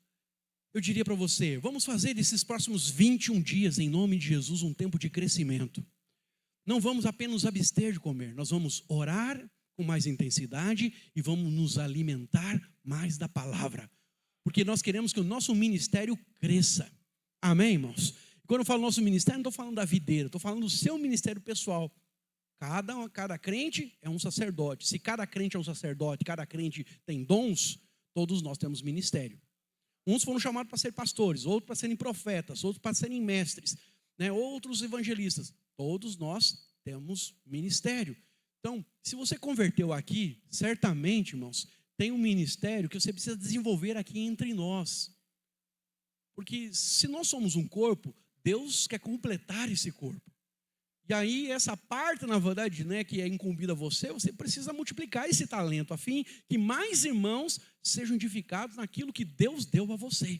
eu diria para você, vamos fazer desses próximos 21 dias, em nome de Jesus, um tempo de crescimento. Não vamos apenas nos abster de comer, nós vamos orar com mais intensidade e vamos nos alimentar mais da palavra. Porque nós queremos que o nosso ministério cresça. Amém, irmãos? Quando eu falo nosso ministério, não estou falando da videira, estou falando do seu ministério pessoal. Cada crente é um sacerdote. Se cada crente é um sacerdote, cada crente tem dons, todos nós temos ministério. Uns foram chamados para ser pastores, outros para serem profetas, outros para serem mestres, né? Outros evangelistas. Todos nós temos ministério. Então, se você converteu aqui, certamente, irmãos, tem um ministério que você precisa desenvolver aqui entre nós. Porque se nós somos um corpo, Deus quer completar esse corpo. E aí essa parte, na verdade, né, que é incumbida a você precisa multiplicar esse talento, a fim que mais irmãos sejam edificados naquilo que Deus deu a você.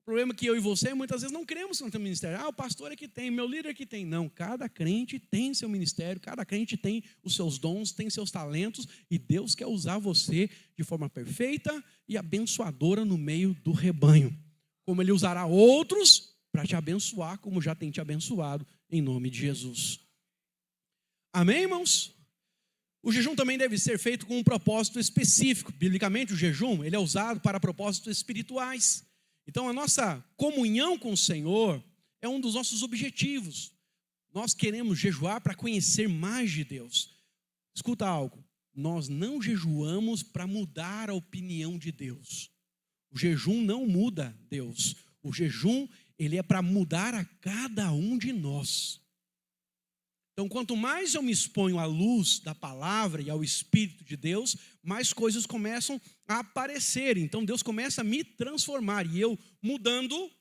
O problema é que eu e você, muitas vezes, não queremos que nós temos ministério. O pastor é que tem, meu líder é que tem. Não, cada crente tem seu ministério, cada crente tem os seus dons, tem seus talentos, e Deus quer usar você de forma perfeita e abençoadora no meio do rebanho. Como Ele usará outros para te abençoar, como já tem te abençoado, em nome de Jesus. Amém, irmãos? O jejum também deve ser feito com um propósito específico. Biblicamente, o jejum ele é usado para propósitos espirituais. Então, a nossa comunhão com o Senhor é um dos nossos objetivos. Nós queremos jejuar para conhecer mais de Deus. Escuta algo, nós não jejuamos para mudar a opinião de Deus. O jejum não muda Deus. O jejum, ele é para mudar a cada um de nós. Então, quanto mais eu me exponho à luz da palavra e ao Espírito de Deus, mais coisas começam a aparecer. Então, Deus começa a me transformar. E eu mudando,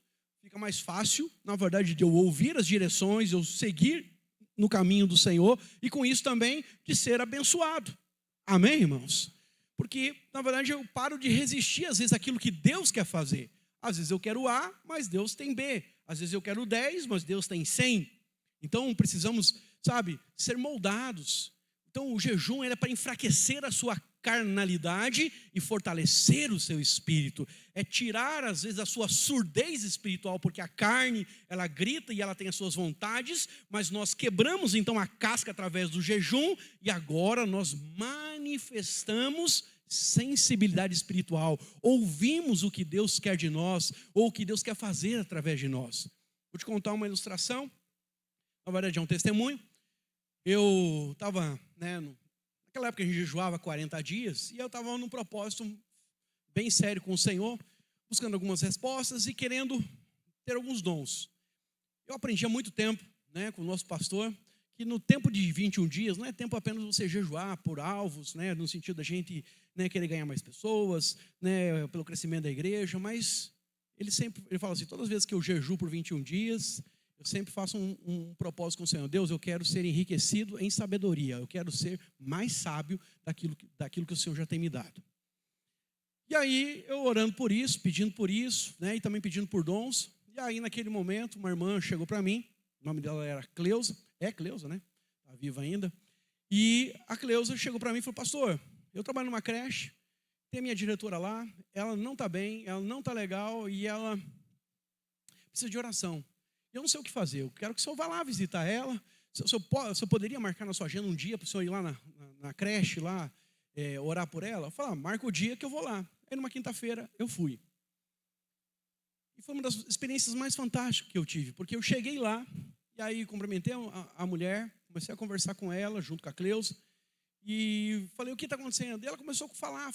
fica mais fácil, na verdade, de eu ouvir as direções, eu seguir no caminho do Senhor e com isso também de ser abençoado. Amém, irmãos? Porque, na verdade, eu paro de resistir, às vezes, àquilo que Deus quer fazer. Às vezes eu quero A, mas Deus tem B. Às vezes eu quero 10, mas Deus tem 100. Então, precisamos, ser moldados. Então, o jejum é para enfraquecer a sua carnalidade e fortalecer o seu espírito. É tirar, às vezes, a sua surdez espiritual, porque a carne, ela grita e ela tem as suas vontades, mas nós quebramos, então, a casca através do jejum e agora nós manifestamos sensibilidade espiritual. Ouvimos o que Deus quer de nós ou o que Deus quer fazer através de nós. Vou te contar uma ilustração. Na verdade, é um testemunho. Eu estava, naquela época a gente jejuava 40 dias, e eu estava num propósito bem sério com o Senhor, buscando algumas respostas e querendo ter alguns dons. Eu aprendi há muito tempo, com o nosso pastor, que no tempo de 21 dias, não é tempo apenas você jejuar por alvos, no sentido da gente querer ganhar mais pessoas, pelo crescimento da igreja, mas ele fala assim, todas as vezes que eu jejuo por 21 dias, eu sempre faço um propósito com o Senhor. Deus, eu quero ser enriquecido em sabedoria. Eu quero ser mais sábio daquilo que o Senhor já tem me dado. E aí, eu orando por isso, pedindo por isso, e também pedindo por dons. E aí, naquele momento, uma irmã chegou para mim. O nome dela era Cleusa. É Cleusa, né? Está viva ainda. E a Cleusa chegou para mim e falou, pastor, eu trabalho numa creche, tem a minha diretora lá, ela não está bem, ela não está legal e ela precisa de oração. Eu não sei o que fazer, eu quero que o senhor vá lá visitar ela. O senhor poderia marcar na sua agenda um dia para o senhor ir lá na creche, lá, orar por ela? Eu falei, marca o dia que eu vou lá. Aí numa quinta-feira eu fui. E foi uma das experiências mais fantásticas que eu tive, porque eu cheguei lá, e aí cumprimentei a mulher, comecei a conversar com ela, junto com a Cleusa, e falei, o que está acontecendo? E ela começou a falar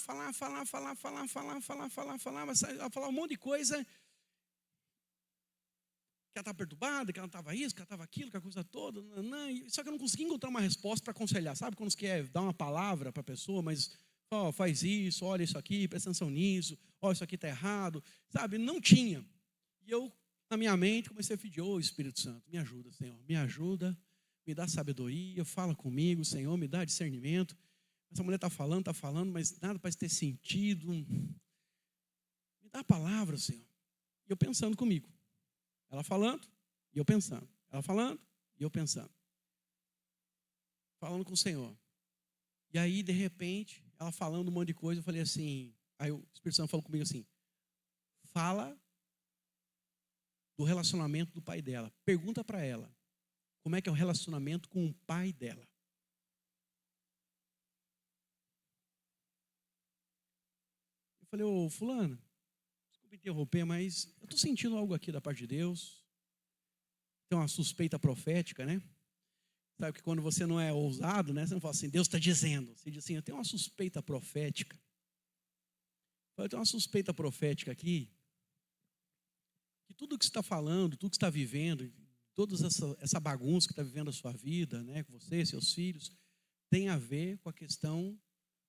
um monte de coisa, que ela estava perturbada, que ela estava isso, que ela estava aquilo, que a coisa toda, só que eu não consegui encontrar uma resposta para aconselhar, sabe? Quando você quer dar uma palavra para a pessoa, mas faz isso, olha isso aqui, presta atenção nisso, olha isso aqui está errado, sabe? Não tinha. E eu, na minha mente, comecei a pedir, Espírito Santo, me ajuda, Senhor, me ajuda, me dá sabedoria, fala comigo, Senhor, me dá discernimento. Essa mulher está falando, mas nada parece ter sentido. Me dá a palavra, Senhor. E eu pensando comigo. Ela falando e eu pensando. Ela falando e eu pensando. Falando com o Senhor. E aí, de repente, ela falando um monte de coisa, eu falei assim, aí o Espírito Santo falou comigo assim, fala do relacionamento do pai dela. Pergunta para ela, como é que é o relacionamento com o pai dela. Eu falei, fulano, desculpa interromper, mas eu estou sentindo algo aqui da parte de Deus. Tem uma suspeita profética, né? Sabe que quando você não é ousado, né? Você não fala assim, Deus está dizendo. Você diz assim, eu tenho uma suspeita profética. Eu tenho uma suspeita profética aqui. Que tudo que você está falando, tudo que você está vivendo, toda essa bagunça que está vivendo a sua vida, né? Com você, seus filhos, tem a ver com a questão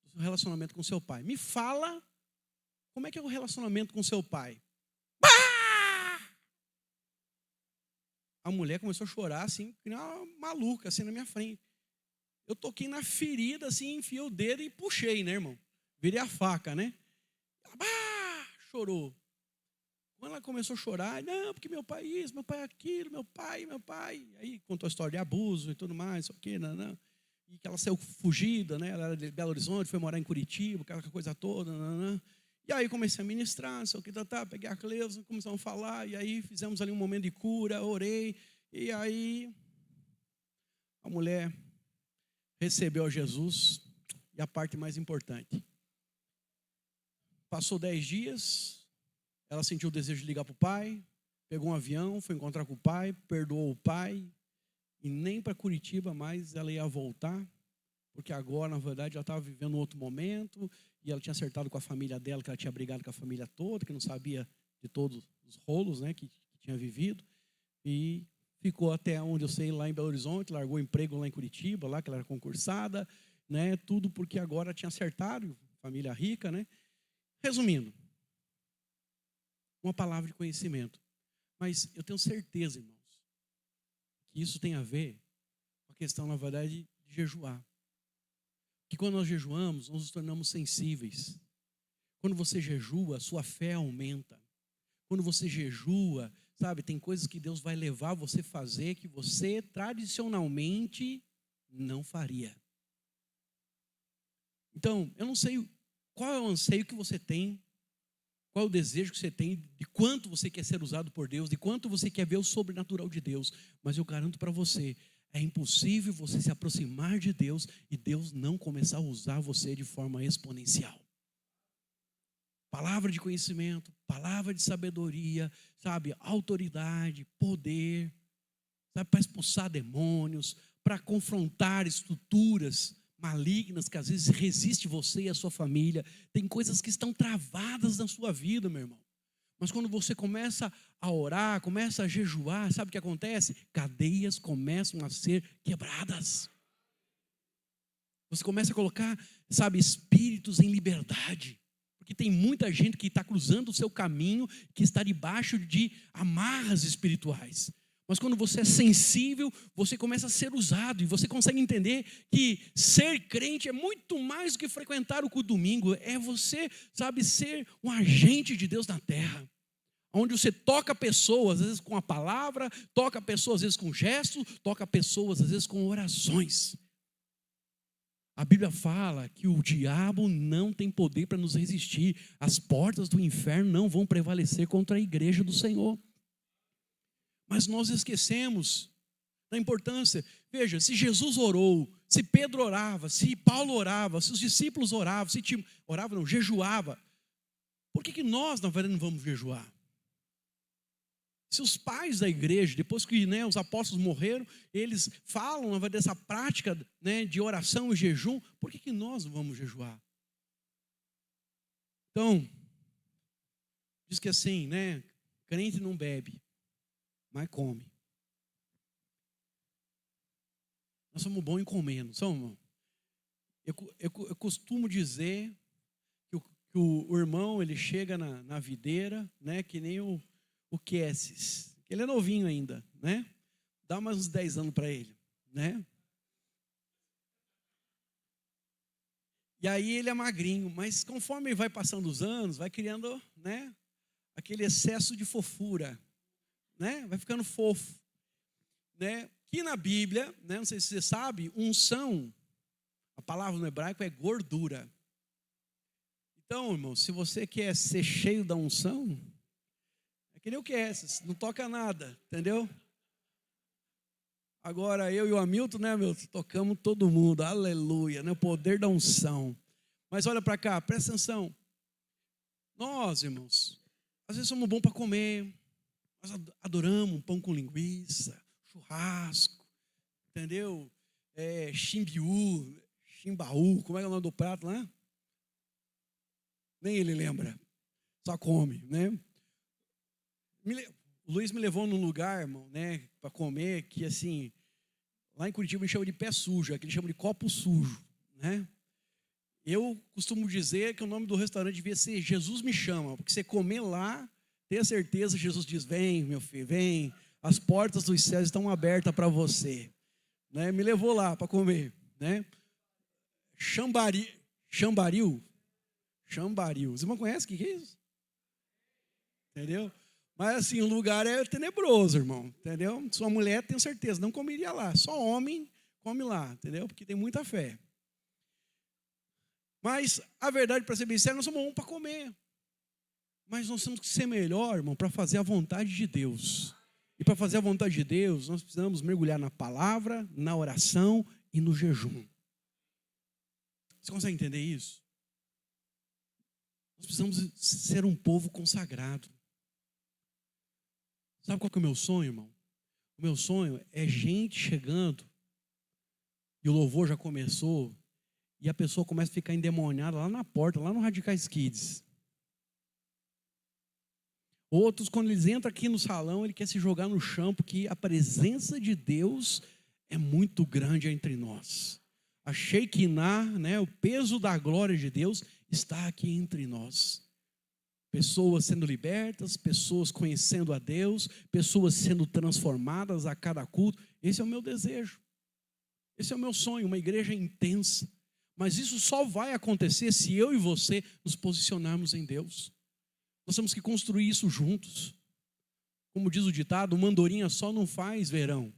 do seu relacionamento com seu pai. Me fala como é que é o relacionamento com seu pai. A mulher começou a chorar assim, que nem uma maluca, assim, na minha frente. Eu toquei na ferida, assim, enfiei o dedo e puxei, né, irmão? Virei a faca, né? Ela chorou. Quando ela começou a chorar, não, porque meu pai isso, meu pai aquilo, meu pai. Aí contou a história de abuso e tudo mais, só que, não. E que ela saiu fugida, né? Ela era de Belo Horizonte, foi morar em Curitiba, aquela coisa toda, não. E aí comecei a ministrar, não sei o que, peguei a Cleusa, começamos a falar, e aí fizemos ali um momento de cura, orei, e aí a mulher recebeu a Jesus, e a parte mais importante. Passou 10 dias, ela sentiu o desejo de ligar para o pai, pegou um avião, foi encontrar com o pai, perdoou o pai, e nem para Curitiba mais ela ia voltar, porque agora, na verdade, ela estava vivendo um outro momento, e ela tinha acertado com a família dela, que ela tinha brigado com a família toda, que não sabia de todos os rolos, né, que tinha vivido, e ficou até onde eu sei, lá em Belo Horizonte, largou o emprego lá em Curitiba, lá que ela era concursada, né, tudo porque agora tinha acertado, família rica, né. Resumindo, uma palavra de conhecimento. Mas eu tenho certeza, irmãos, que isso tem a ver com questão, na verdade, de jejuar. Que quando nós jejuamos, nós nos tornamos sensíveis. Quando você jejua, a sua fé aumenta. Quando você jejua, sabe, tem coisas que Deus vai levar você a fazer que você tradicionalmente não faria. Então, eu não sei qual é o anseio que você tem, qual é o desejo que você tem, de quanto você quer ser usado por Deus, de quanto você quer ver o sobrenatural de Deus. Mas eu garanto para você, é impossível você se aproximar de Deus e Deus não começar a usar você de forma exponencial. Palavra de conhecimento, palavra de sabedoria, sabe, autoridade, poder, sabe, para expulsar demônios, para confrontar estruturas malignas que às vezes resistem você e a sua família. Tem coisas que estão travadas na sua vida, meu irmão. Mas quando você começa a orar, começa a jejuar, sabe o que acontece? Cadeias começam a ser quebradas. Você começa a colocar, sabe, espíritos em liberdade. Porque tem muita gente que está cruzando o seu caminho, que está debaixo de amarras espirituais. Mas quando você é sensível, você começa a ser usado. E você consegue entender que ser crente é muito mais do que frequentar o culto domingo. É você, sabe, ser um agente de Deus na terra. Onde você toca pessoas, às vezes com a palavra, toca pessoas, às vezes com gestos, toca pessoas, às vezes com orações. A Bíblia fala que o diabo não tem poder para nos resistir. As portas do inferno não vão prevalecer contra a igreja do Senhor. Mas nós esquecemos da importância. Veja, se Jesus orou, se Pedro orava, se Paulo orava, se os discípulos oravam, jejuava. Por que nós, na verdade, não vamos jejuar? Se os pais da igreja, depois que os apóstolos morreram, eles falam na verdade, dessa prática de oração e jejum, por que nós não vamos jejuar? Então, diz que assim, crente não bebe, mas come. Nós somos bons em comer, não somos? Eu costumo dizer que o irmão, ele chega na videira, que nem o Quesses, ele é novinho ainda, Dá mais uns 10 anos para ele, E aí ele é magrinho, mas conforme vai passando os anos, vai criando, aquele excesso de fofura, Vai ficando fofo, Que na Bíblia, não sei se você sabe, unção, a palavra no hebraico é gordura. Então, irmão, se você quer ser cheio da unção, é que nem o Quesses, não toca nada, entendeu? Agora eu e o Hamilton, Hamilton, tocamos todo mundo, aleluia, o poder da unção. Mas olha para cá, presta atenção. Nós, irmãos, às vezes somos bons para comer, nós adoramos um pão com linguiça, churrasco, entendeu? Chimbaú, como é que é o nome do prato lá? Nem ele lembra, só come, O Luiz me levou num lugar, irmão, para comer, que assim, lá em Curitiba me chama de pé sujo, aqui eles chamam de copo sujo, Eu costumo dizer que o nome do restaurante devia ser Jesus Me Chama, porque você comer lá, tenha certeza, Jesus diz, vem meu filho, vem, as portas dos céus estão abertas para você, Me levou lá para comer, Chambaril, você não conhece o que é isso? Entendeu? Mas assim, o lugar é tenebroso, irmão, entendeu? Sua mulher, tenho certeza, não comeria lá. Só homem come lá, entendeu? Porque tem muita fé. Mas a verdade, para ser bem sério, nós somos bons para comer. Mas nós temos que ser melhor, irmão, para fazer a vontade de Deus. E para fazer a vontade de Deus, nós precisamos mergulhar na palavra, na oração e no jejum. Você consegue entender isso? Nós precisamos ser um povo consagrado. Sabe qual que é o meu sonho, irmão? O meu sonho é gente chegando, e o louvor já começou, e a pessoa começa a ficar endemoniada lá na porta, lá no Radicais Kids. Outros, quando eles entram aqui no salão, ele quer se jogar no chão, porque a presença de Deus é muito grande entre nós. A Shekinah, o peso da glória de Deus está aqui entre nós. Pessoas sendo libertas, pessoas conhecendo a Deus, pessoas sendo transformadas a cada culto. Esse é o meu desejo. Esse é o meu sonho, uma igreja intensa. Mas isso só vai acontecer se eu e você nos posicionarmos em Deus. Nós temos que construir isso juntos. Como diz o ditado, uma andorinha só não faz verão.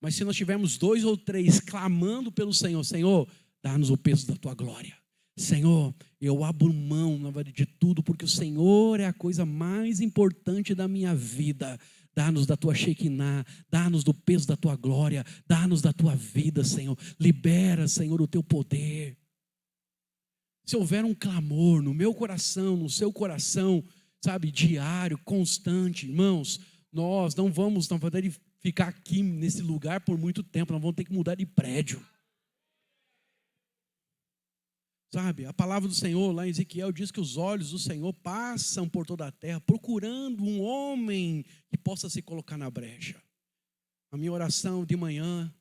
Mas se nós tivermos 2 ou 3 clamando pelo Senhor, Senhor, dá-nos o peso da tua glória. Senhor, eu abro mão, na verdade, de tudo, porque o Senhor é a coisa mais importante da minha vida. Dá-nos da tua Shekinah, dá-nos do peso da tua glória, dá-nos da tua vida, Senhor. Libera, Senhor, o teu poder. Se houver um clamor no meu coração, no seu coração, sabe, diário, constante, irmãos, nós não vamos, na verdade, ficar aqui nesse lugar por muito tempo, nós vamos ter que mudar de prédio. Sabe, a palavra do Senhor lá em Ezequiel diz que os olhos do Senhor passam por toda a terra, procurando um homem que possa se colocar na brecha. A minha oração de manhã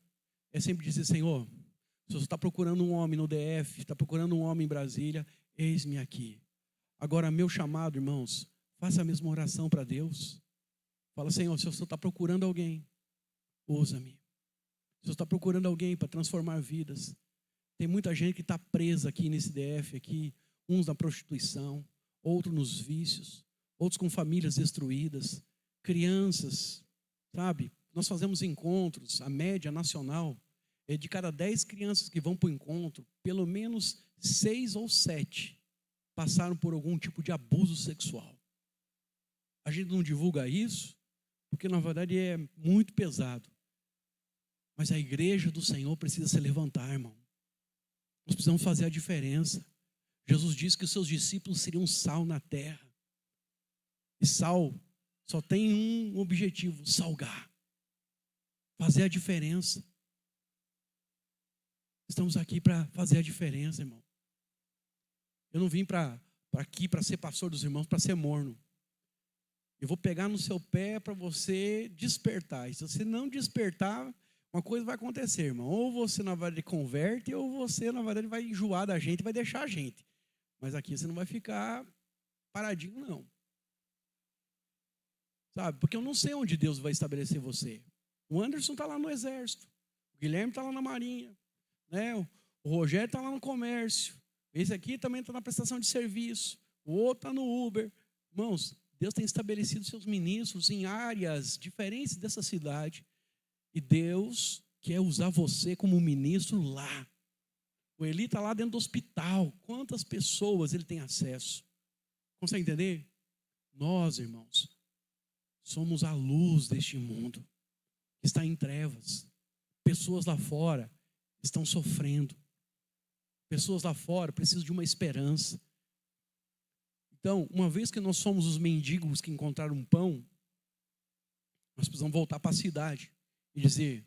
é sempre dizer, Senhor, se você está procurando um homem no DF, está procurando um homem em Brasília, eis-me aqui. Agora, meu chamado, irmãos, faça a mesma oração para Deus. Fala, Senhor, se você está procurando alguém, usa-me. Se você está procurando alguém para transformar vidas, tem muita gente que está presa aqui nesse DF, aqui, uns na prostituição, outros nos vícios, outros com famílias destruídas, crianças, sabe? Nós fazemos encontros, a média nacional é de cada 10 crianças que vão para o encontro, pelo menos 6 ou 7 passaram por algum tipo de abuso sexual. A gente não divulga isso, porque na verdade é muito pesado. Mas a igreja do Senhor precisa se levantar, irmão. Nós precisamos fazer a diferença. Jesus disse que os seus discípulos seriam sal na terra. E sal só tem um objetivo: salgar. Fazer a diferença. Estamos aqui para fazer a diferença, irmão. Eu não vim para aqui para ser pastor dos irmãos, para ser morno. Eu vou pegar no seu pé para você despertar. E se você não despertar, uma coisa vai acontecer, irmão. Ou você, na verdade, converte, ou você, na verdade, vai enjoar da gente, vai deixar a gente. Mas aqui você não vai ficar paradinho, não. Sabe? Porque eu não sei onde Deus vai estabelecer você. O Anderson está lá no exército. O Guilherme está lá na marinha. Né? O Rogério está lá no comércio. Esse aqui também está na prestação de serviço. O outro está no Uber. Irmãos, Deus tem estabelecido seus ministros em áreas diferentes dessa cidade. E Deus quer usar você como ministro lá. O Eli está lá dentro do hospital. Quantas pessoas ele tem acesso? Consegue entender? Nós, irmãos, somos a luz deste mundo que está em trevas. Pessoas lá fora estão sofrendo. Pessoas lá fora precisam de uma esperança. Então, uma vez que nós somos os mendigos que encontraram um pão, nós precisamos voltar para a cidade e dizer: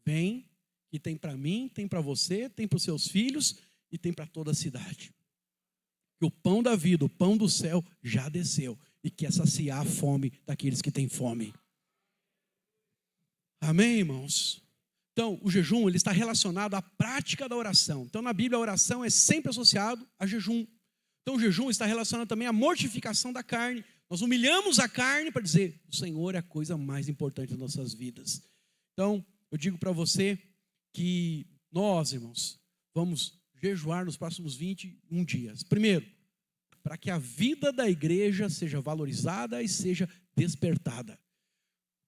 vem, que tem para mim, tem para você, tem para os seus filhos e tem para toda a cidade. Que o pão da vida, o pão do céu já desceu e quer saciar a fome daqueles que têm fome. Amém, irmãos? Então, o jejum ele está relacionado à prática da oração. Então, na Bíblia, a oração é sempre associada a jejum. Então, o jejum está relacionado também à mortificação da carne. Nós humilhamos a carne para dizer: o Senhor é a coisa mais importante das nossas vidas. Então, eu digo para você que nós, irmãos, vamos jejuar nos próximos 21 dias. Primeiro, para que a vida da igreja seja valorizada e seja despertada.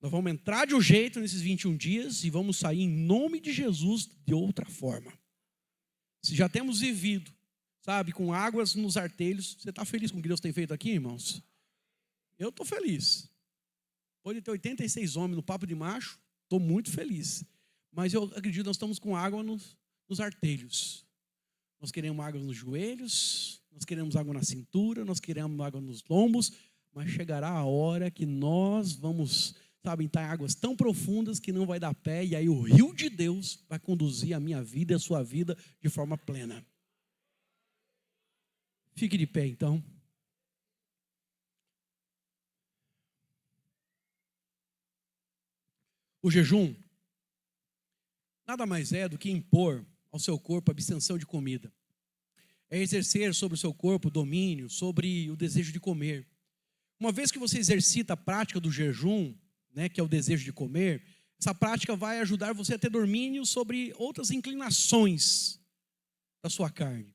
Nós vamos entrar de um jeito nesses 21 dias e vamos sair em nome de Jesus de outra forma. Se já temos vivido, sabe, com águas nos artelhos, você está feliz com o que Deus tem feito aqui, irmãos? Eu estou feliz. Pode ter 86 homens no papo de macho, estou muito feliz. Mas eu acredito que nós estamos com água nos artelhos. Nós queremos água nos joelhos, nós queremos água na cintura, nós queremos água nos lombos, mas chegará a hora que nós vamos, sabe, estar em águas tão profundas que não vai dar pé, e aí o rio de Deus vai conduzir a minha vida e a sua vida de forma plena. Fique de pé, então. O jejum nada mais é do que impor ao seu corpo a abstenção de comida. É exercer sobre o seu corpo domínio, sobre o desejo de comer. Uma vez que você exercita a prática do jejum, né, que é o desejo de comer, Essa prática vai ajudar você a ter domínio sobre outras inclinações da sua carne.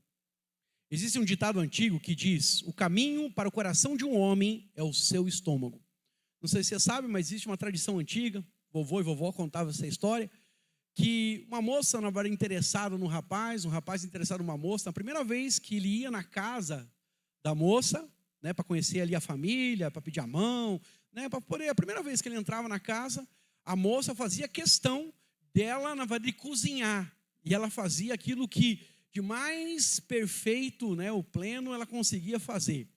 Existe um ditado antigo que diz: o caminho para o coração de um homem é o seu estômago. Não sei se você sabe, mas existe uma tradição antiga, vovô e vovó contavam essa história, que uma moça estava interessada no rapaz, um rapaz interessado numa moça. Na primeira vez que ele ia na casa da moça, né, para conhecer ali a família, para pedir a mão, né, para poder, a primeira vez que ele entrava na casa, a moça fazia questão dela, na verdade, de cozinhar. E ela fazia aquilo que de mais perfeito, né, o pleno, ela conseguia fazer.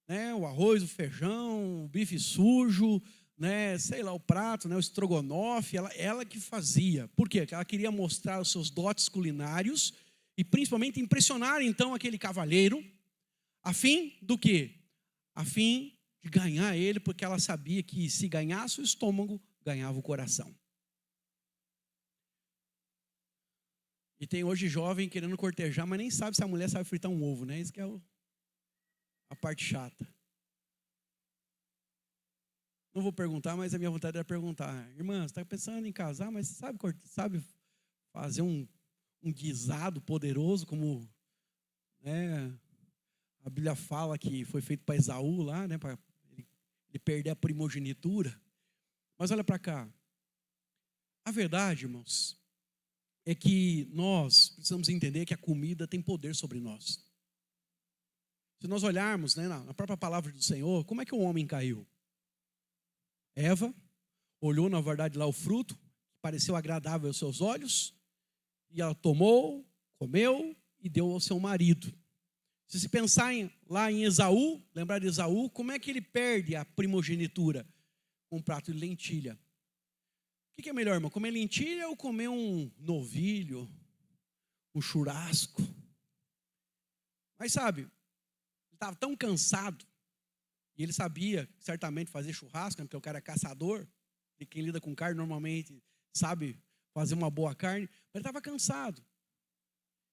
Né, o arroz, o feijão, o bife sujo, né, sei lá, o prato, né, o estrogonofe, ela que fazia. Por quê? Porque ela queria mostrar os seus dotes culinários e principalmente impressionar então aquele cavalheiro, a fim do quê? A fim de ganhar ele, porque ela sabia que se ganhasse o estômago, ganhava o coração. E tem hoje jovem querendo cortejar, mas nem sabe se a mulher sabe fritar um ovo, né? Isso que é a parte chata. Não vou perguntar, mas a minha vontade era perguntar: irmã, você está pensando em casar, mas você sabe fazer um guisado poderoso, como, né, a Bíblia fala que foi feito para Esaú lá, né, para ele perder a primogenitura. Mas olha para cá. A verdade, irmãos, é que nós precisamos entender que a comida tem poder sobre nós. Se nós olharmos, né, na própria palavra do Senhor, como é que o homem caiu? Eva olhou, na verdade, lá o fruto, que pareceu agradável aos seus olhos, e ela tomou, comeu e deu ao seu marido. Se se pensar lá em Esaú, lembrar de Esaú, como é que ele perde a primogenitura? Com um prato de lentilha. O que é melhor, irmão? Comer lentilha ou comer um novilho, um churrasco? Mas sabe, ele estava tão cansado, e ele sabia certamente fazer churrasco, né, porque o cara é caçador, e quem lida com carne normalmente sabe fazer uma boa carne, mas ele estava cansado.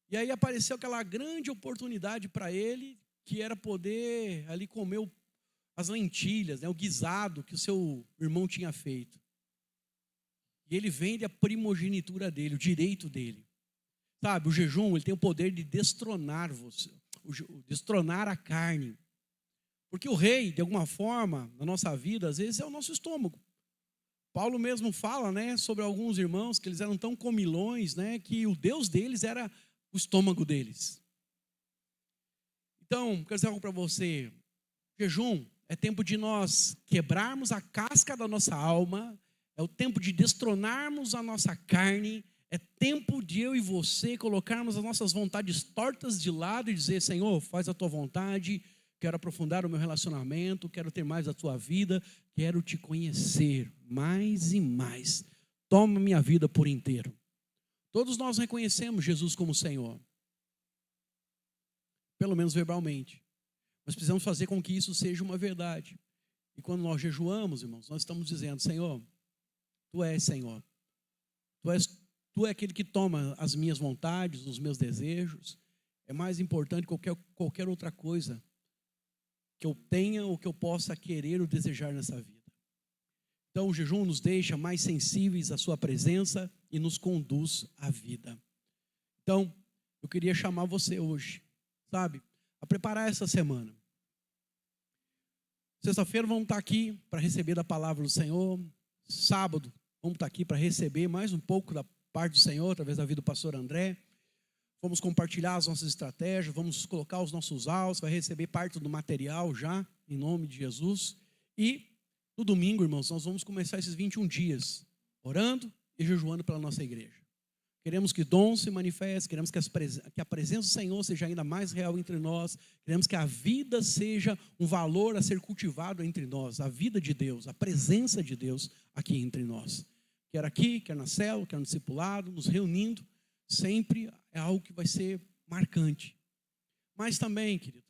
E aí apareceu aquela grande oportunidade para ele, que era poder ali comer as lentilhas, né, o guisado que o seu irmão tinha feito. E ele vende a primogenitura dele, o direito dele. Sabe, o jejum ele tem o poder de destronar você, destronar a carne. Porque o rei, de alguma forma, na nossa vida, às vezes é o nosso estômago. Paulo mesmo fala, né, sobre alguns irmãos que eles eram tão comilões, né, que o Deus deles era o estômago deles. Então, quero dizer algo para você. Jejum é tempo de nós quebrarmos a casca da nossa alma, é o tempo de destronarmos a nossa carne, é tempo de eu e você colocarmos as nossas vontades tortas de lado e dizer: Senhor, faz a tua vontade, quero aprofundar o meu relacionamento, quero ter mais da tua vida, quero te conhecer mais e mais. Toma minha vida por inteiro. Todos nós reconhecemos Jesus como Senhor, pelo menos verbalmente, mas precisamos fazer com que isso seja uma verdade. E quando nós jejuamos, irmãos, nós estamos dizendo: Senhor, Tu és Senhor, Tu é aquele que toma as minhas vontades, os meus desejos. É mais importante que qualquer outra coisa que eu tenha ou que eu possa querer ou desejar nessa vida. Então o jejum nos deixa mais sensíveis à sua presença e nos conduz à vida. Então, eu queria chamar você hoje, sabe, a preparar essa semana. Sexta-feira vamos estar aqui para receber da palavra do Senhor. Sábado vamos estar aqui para receber mais um pouco da parte do Senhor, através da vida do pastor André. Vamos compartilhar as nossas estratégias, vamos colocar os nossos alvos, vai receber parte do material já, em nome de Jesus. E no domingo, irmãos, nós vamos começar esses 21 dias orando e jejuando pela nossa igreja. Queremos que dom se manifeste, queremos que a presença do Senhor seja ainda mais real entre nós, queremos que a vida seja um valor a ser cultivado entre nós, a vida de Deus, a presença de Deus aqui entre nós. Quer aqui, quer na célula, quer no discipulado, nos reunindo, sempre é algo que vai ser marcante. Mas também, querido,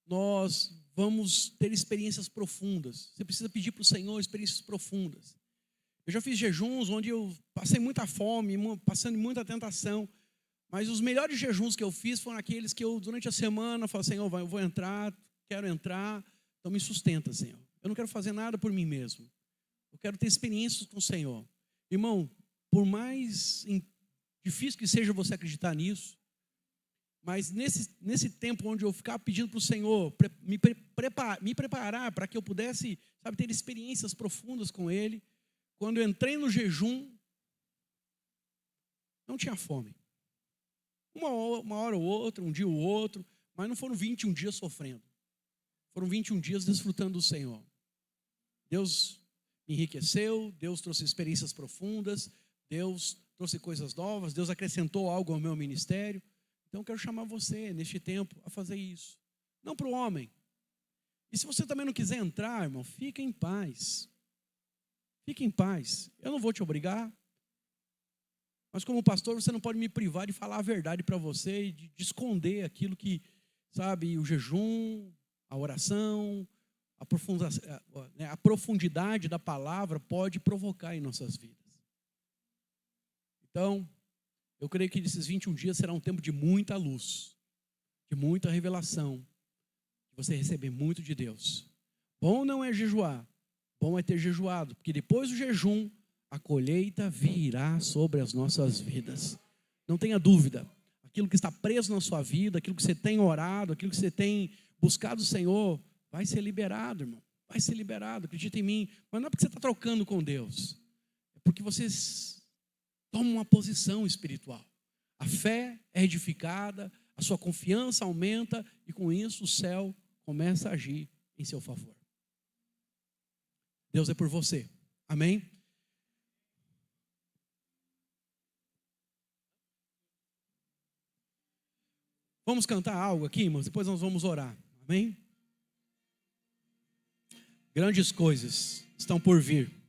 nós vamos ter experiências profundas. Você precisa pedir para o Senhor experiências profundas. Eu já fiz jejuns onde eu passei muita fome, passando muita tentação, mas os melhores jejuns que eu fiz foram aqueles que eu, durante a semana, falo: Senhor, eu vou entrar, quero entrar, então me sustenta, Senhor. Eu não quero fazer nada por mim mesmo. Eu quero ter experiências com o Senhor. Irmão, por mais difícil que seja você acreditar nisso, mas nesse tempo onde eu ficava pedindo para o Senhor me preparar para que eu pudesse, sabe, ter experiências profundas com Ele, quando eu entrei no jejum, não tinha fome. Uma hora ou outra, um dia ou outro, mas não foram 21 dias sofrendo. Foram 21 dias desfrutando do Senhor. Deus me enriqueceu, Deus trouxe experiências profundas, Deus trouxe coisas novas, Deus acrescentou algo ao meu ministério. Então eu quero chamar você, neste tempo, a fazer isso. Não para o homem. E se você também não quiser entrar, irmão, fica em paz. Fique em paz. Eu não vou te obrigar. Mas como pastor, você não pode me privar de falar a verdade para você e de esconder aquilo que, sabe, o jejum, a oração, a profundidade da palavra pode provocar em nossas vidas. Então, eu creio que esses 21 dias será um tempo de muita luz, de muita revelação, de você receber muito de Deus. Bom não é jejuar, bom é ter jejuado, porque depois do jejum, a colheita virá sobre as nossas vidas. Não tenha dúvida, aquilo que está preso na sua vida, aquilo que você tem orado, aquilo que você tem buscado o Senhor, vai ser liberado, irmão. Vai ser liberado, acredita em mim. Mas não é porque você está trocando com Deus, é porque vocês tomam uma posição espiritual. A fé é edificada, a sua confiança aumenta e com isso o céu começa a agir em seu favor. Deus é por você. Amém? Vamos cantar algo aqui, irmãos, depois nós vamos orar. Amém? Grandes coisas estão por vir.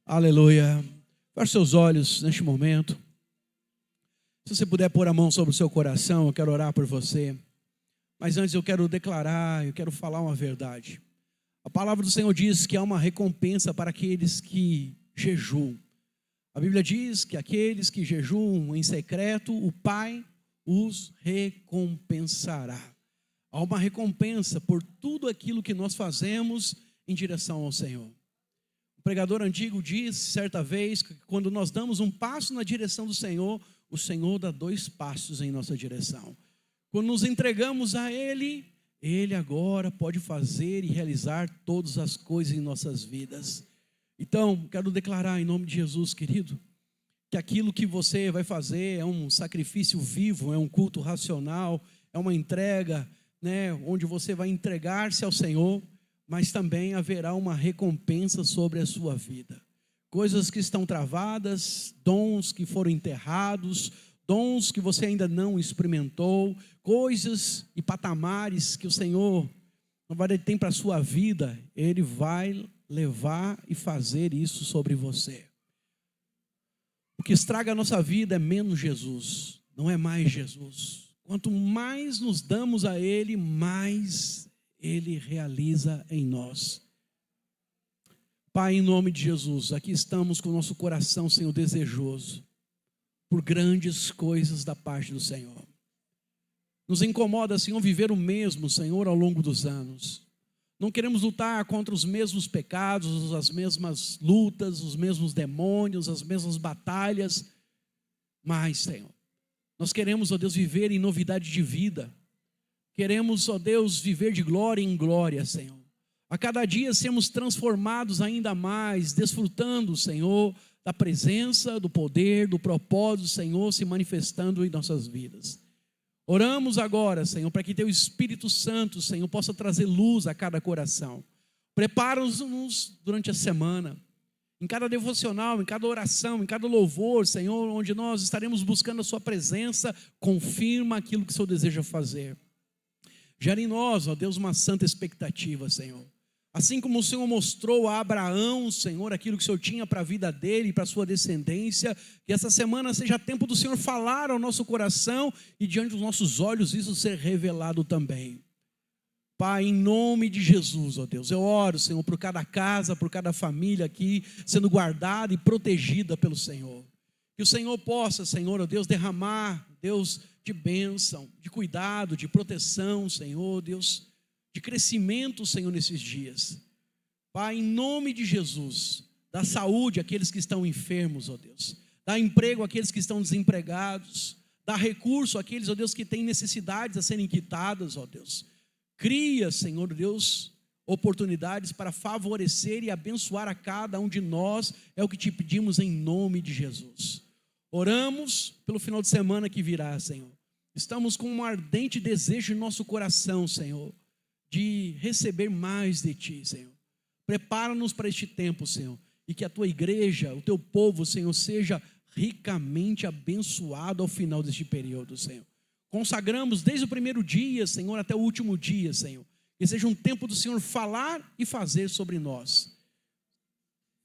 Aleluia. Feche seus olhos neste momento. Se você puder pôr a mão sobre o seu coração, eu quero orar por você. Mas antes eu quero declarar, eu quero falar uma verdade. A palavra do Senhor diz que há uma recompensa para aqueles que jejuam. A Bíblia diz que aqueles que jejuam em secreto, o Pai os recompensará. Há uma recompensa por tudo aquilo que nós fazemos em direção ao Senhor. O pregador antigo disse certa vez que quando nós damos um passo na direção do Senhor, o Senhor dá 2 passos em nossa direção. Quando nos entregamos a Ele, Ele agora pode fazer e realizar todas as coisas em nossas vidas. Então, quero declarar em nome de Jesus, querido, que aquilo que você vai fazer é um sacrifício vivo, é um culto racional, é uma entrega, onde você vai entregar-se ao Senhor, mas também haverá uma recompensa sobre a sua vida. Coisas que estão travadas, dons que foram enterrados, dons que você ainda não experimentou, coisas e patamares que o Senhor novidade Ele tem para a sua vida, Ele vai levar e fazer isso sobre você. O que estraga a nossa vida é menos Jesus, não é mais Jesus. Quanto mais nos damos a Ele, mais Ele realiza em nós. Pai, em nome de Jesus, aqui estamos com o nosso coração, Senhor, desejoso por grandes coisas da parte do Senhor. Nos incomoda, Senhor, viver o mesmo, Senhor, ao longo dos anos. Não queremos lutar contra os mesmos pecados, as mesmas lutas, os mesmos demônios, as mesmas batalhas. Mas, Senhor, nós queremos, ó Deus, viver em novidade de vida. Queremos, ó Deus, viver de glória em glória, Senhor. A cada dia sermos transformados ainda mais, desfrutando, Senhor, da presença, do poder, do propósito do Senhor se manifestando em nossas vidas. Oramos agora, Senhor, para que Teu Espírito Santo, Senhor, possa trazer luz a cada coração. Prepara-nos durante a semana, em cada devocional, em cada oração, em cada louvor, Senhor, onde nós estaremos buscando a Sua presença, confirma aquilo que o Senhor deseja fazer. Gera em nós, ó Deus, uma santa expectativa, Senhor. Assim como o Senhor mostrou a Abraão, Senhor, aquilo que o Senhor tinha para a vida dele e para a sua descendência, que essa semana seja tempo do Senhor falar ao nosso coração e diante dos nossos olhos isso ser revelado também. Pai, em nome de Jesus, ó Deus, eu oro, Senhor, por cada casa, por cada família aqui, sendo guardada e protegida pelo Senhor. Que o Senhor possa, Senhor, ó Deus, derramar, Deus, de bênção, de cuidado, de proteção, Senhor, Deus, de crescimento, Senhor, nesses dias. Pai, em nome de Jesus, dá saúde àqueles que estão enfermos, ó Deus. Dá emprego àqueles que estão desempregados. Dá recurso àqueles, ó Deus, que têm necessidades a serem quitadas, ó Deus. Cria, Senhor Deus, oportunidades para favorecer e abençoar a cada um de nós. É o que te pedimos em nome de Jesus. Oramos pelo final de semana que virá, Senhor. Estamos com um ardente desejo em nosso coração, Senhor, de receber mais de Ti, Senhor. Prepara-nos para este tempo, Senhor, e que a Tua igreja, o Teu povo, Senhor, seja ricamente abençoado ao final deste período, Senhor. Consagramos desde o primeiro dia, Senhor, até o último dia, Senhor. Que seja um tempo do Senhor falar e fazer sobre nós.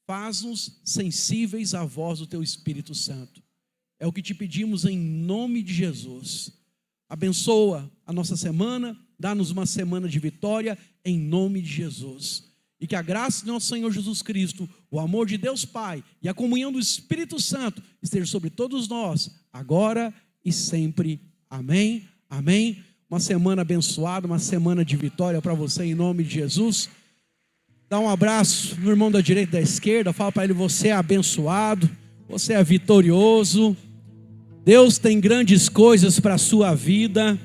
Faz-nos sensíveis à voz do Teu Espírito Santo. É o que te pedimos em nome de Jesus. Abençoa a nossa semana, dá-nos uma semana de vitória em nome de Jesus. E que a graça de nosso Senhor Jesus Cristo, o amor de Deus Pai e a comunhão do Espírito Santo esteja sobre todos nós, agora e sempre. Amém, amém. Uma semana abençoada, uma semana de vitória para você em nome de Jesus. Dá um abraço no irmão da direita e da esquerda, fala para ele: você é abençoado, você é vitorioso. Deus tem grandes coisas para a sua vida.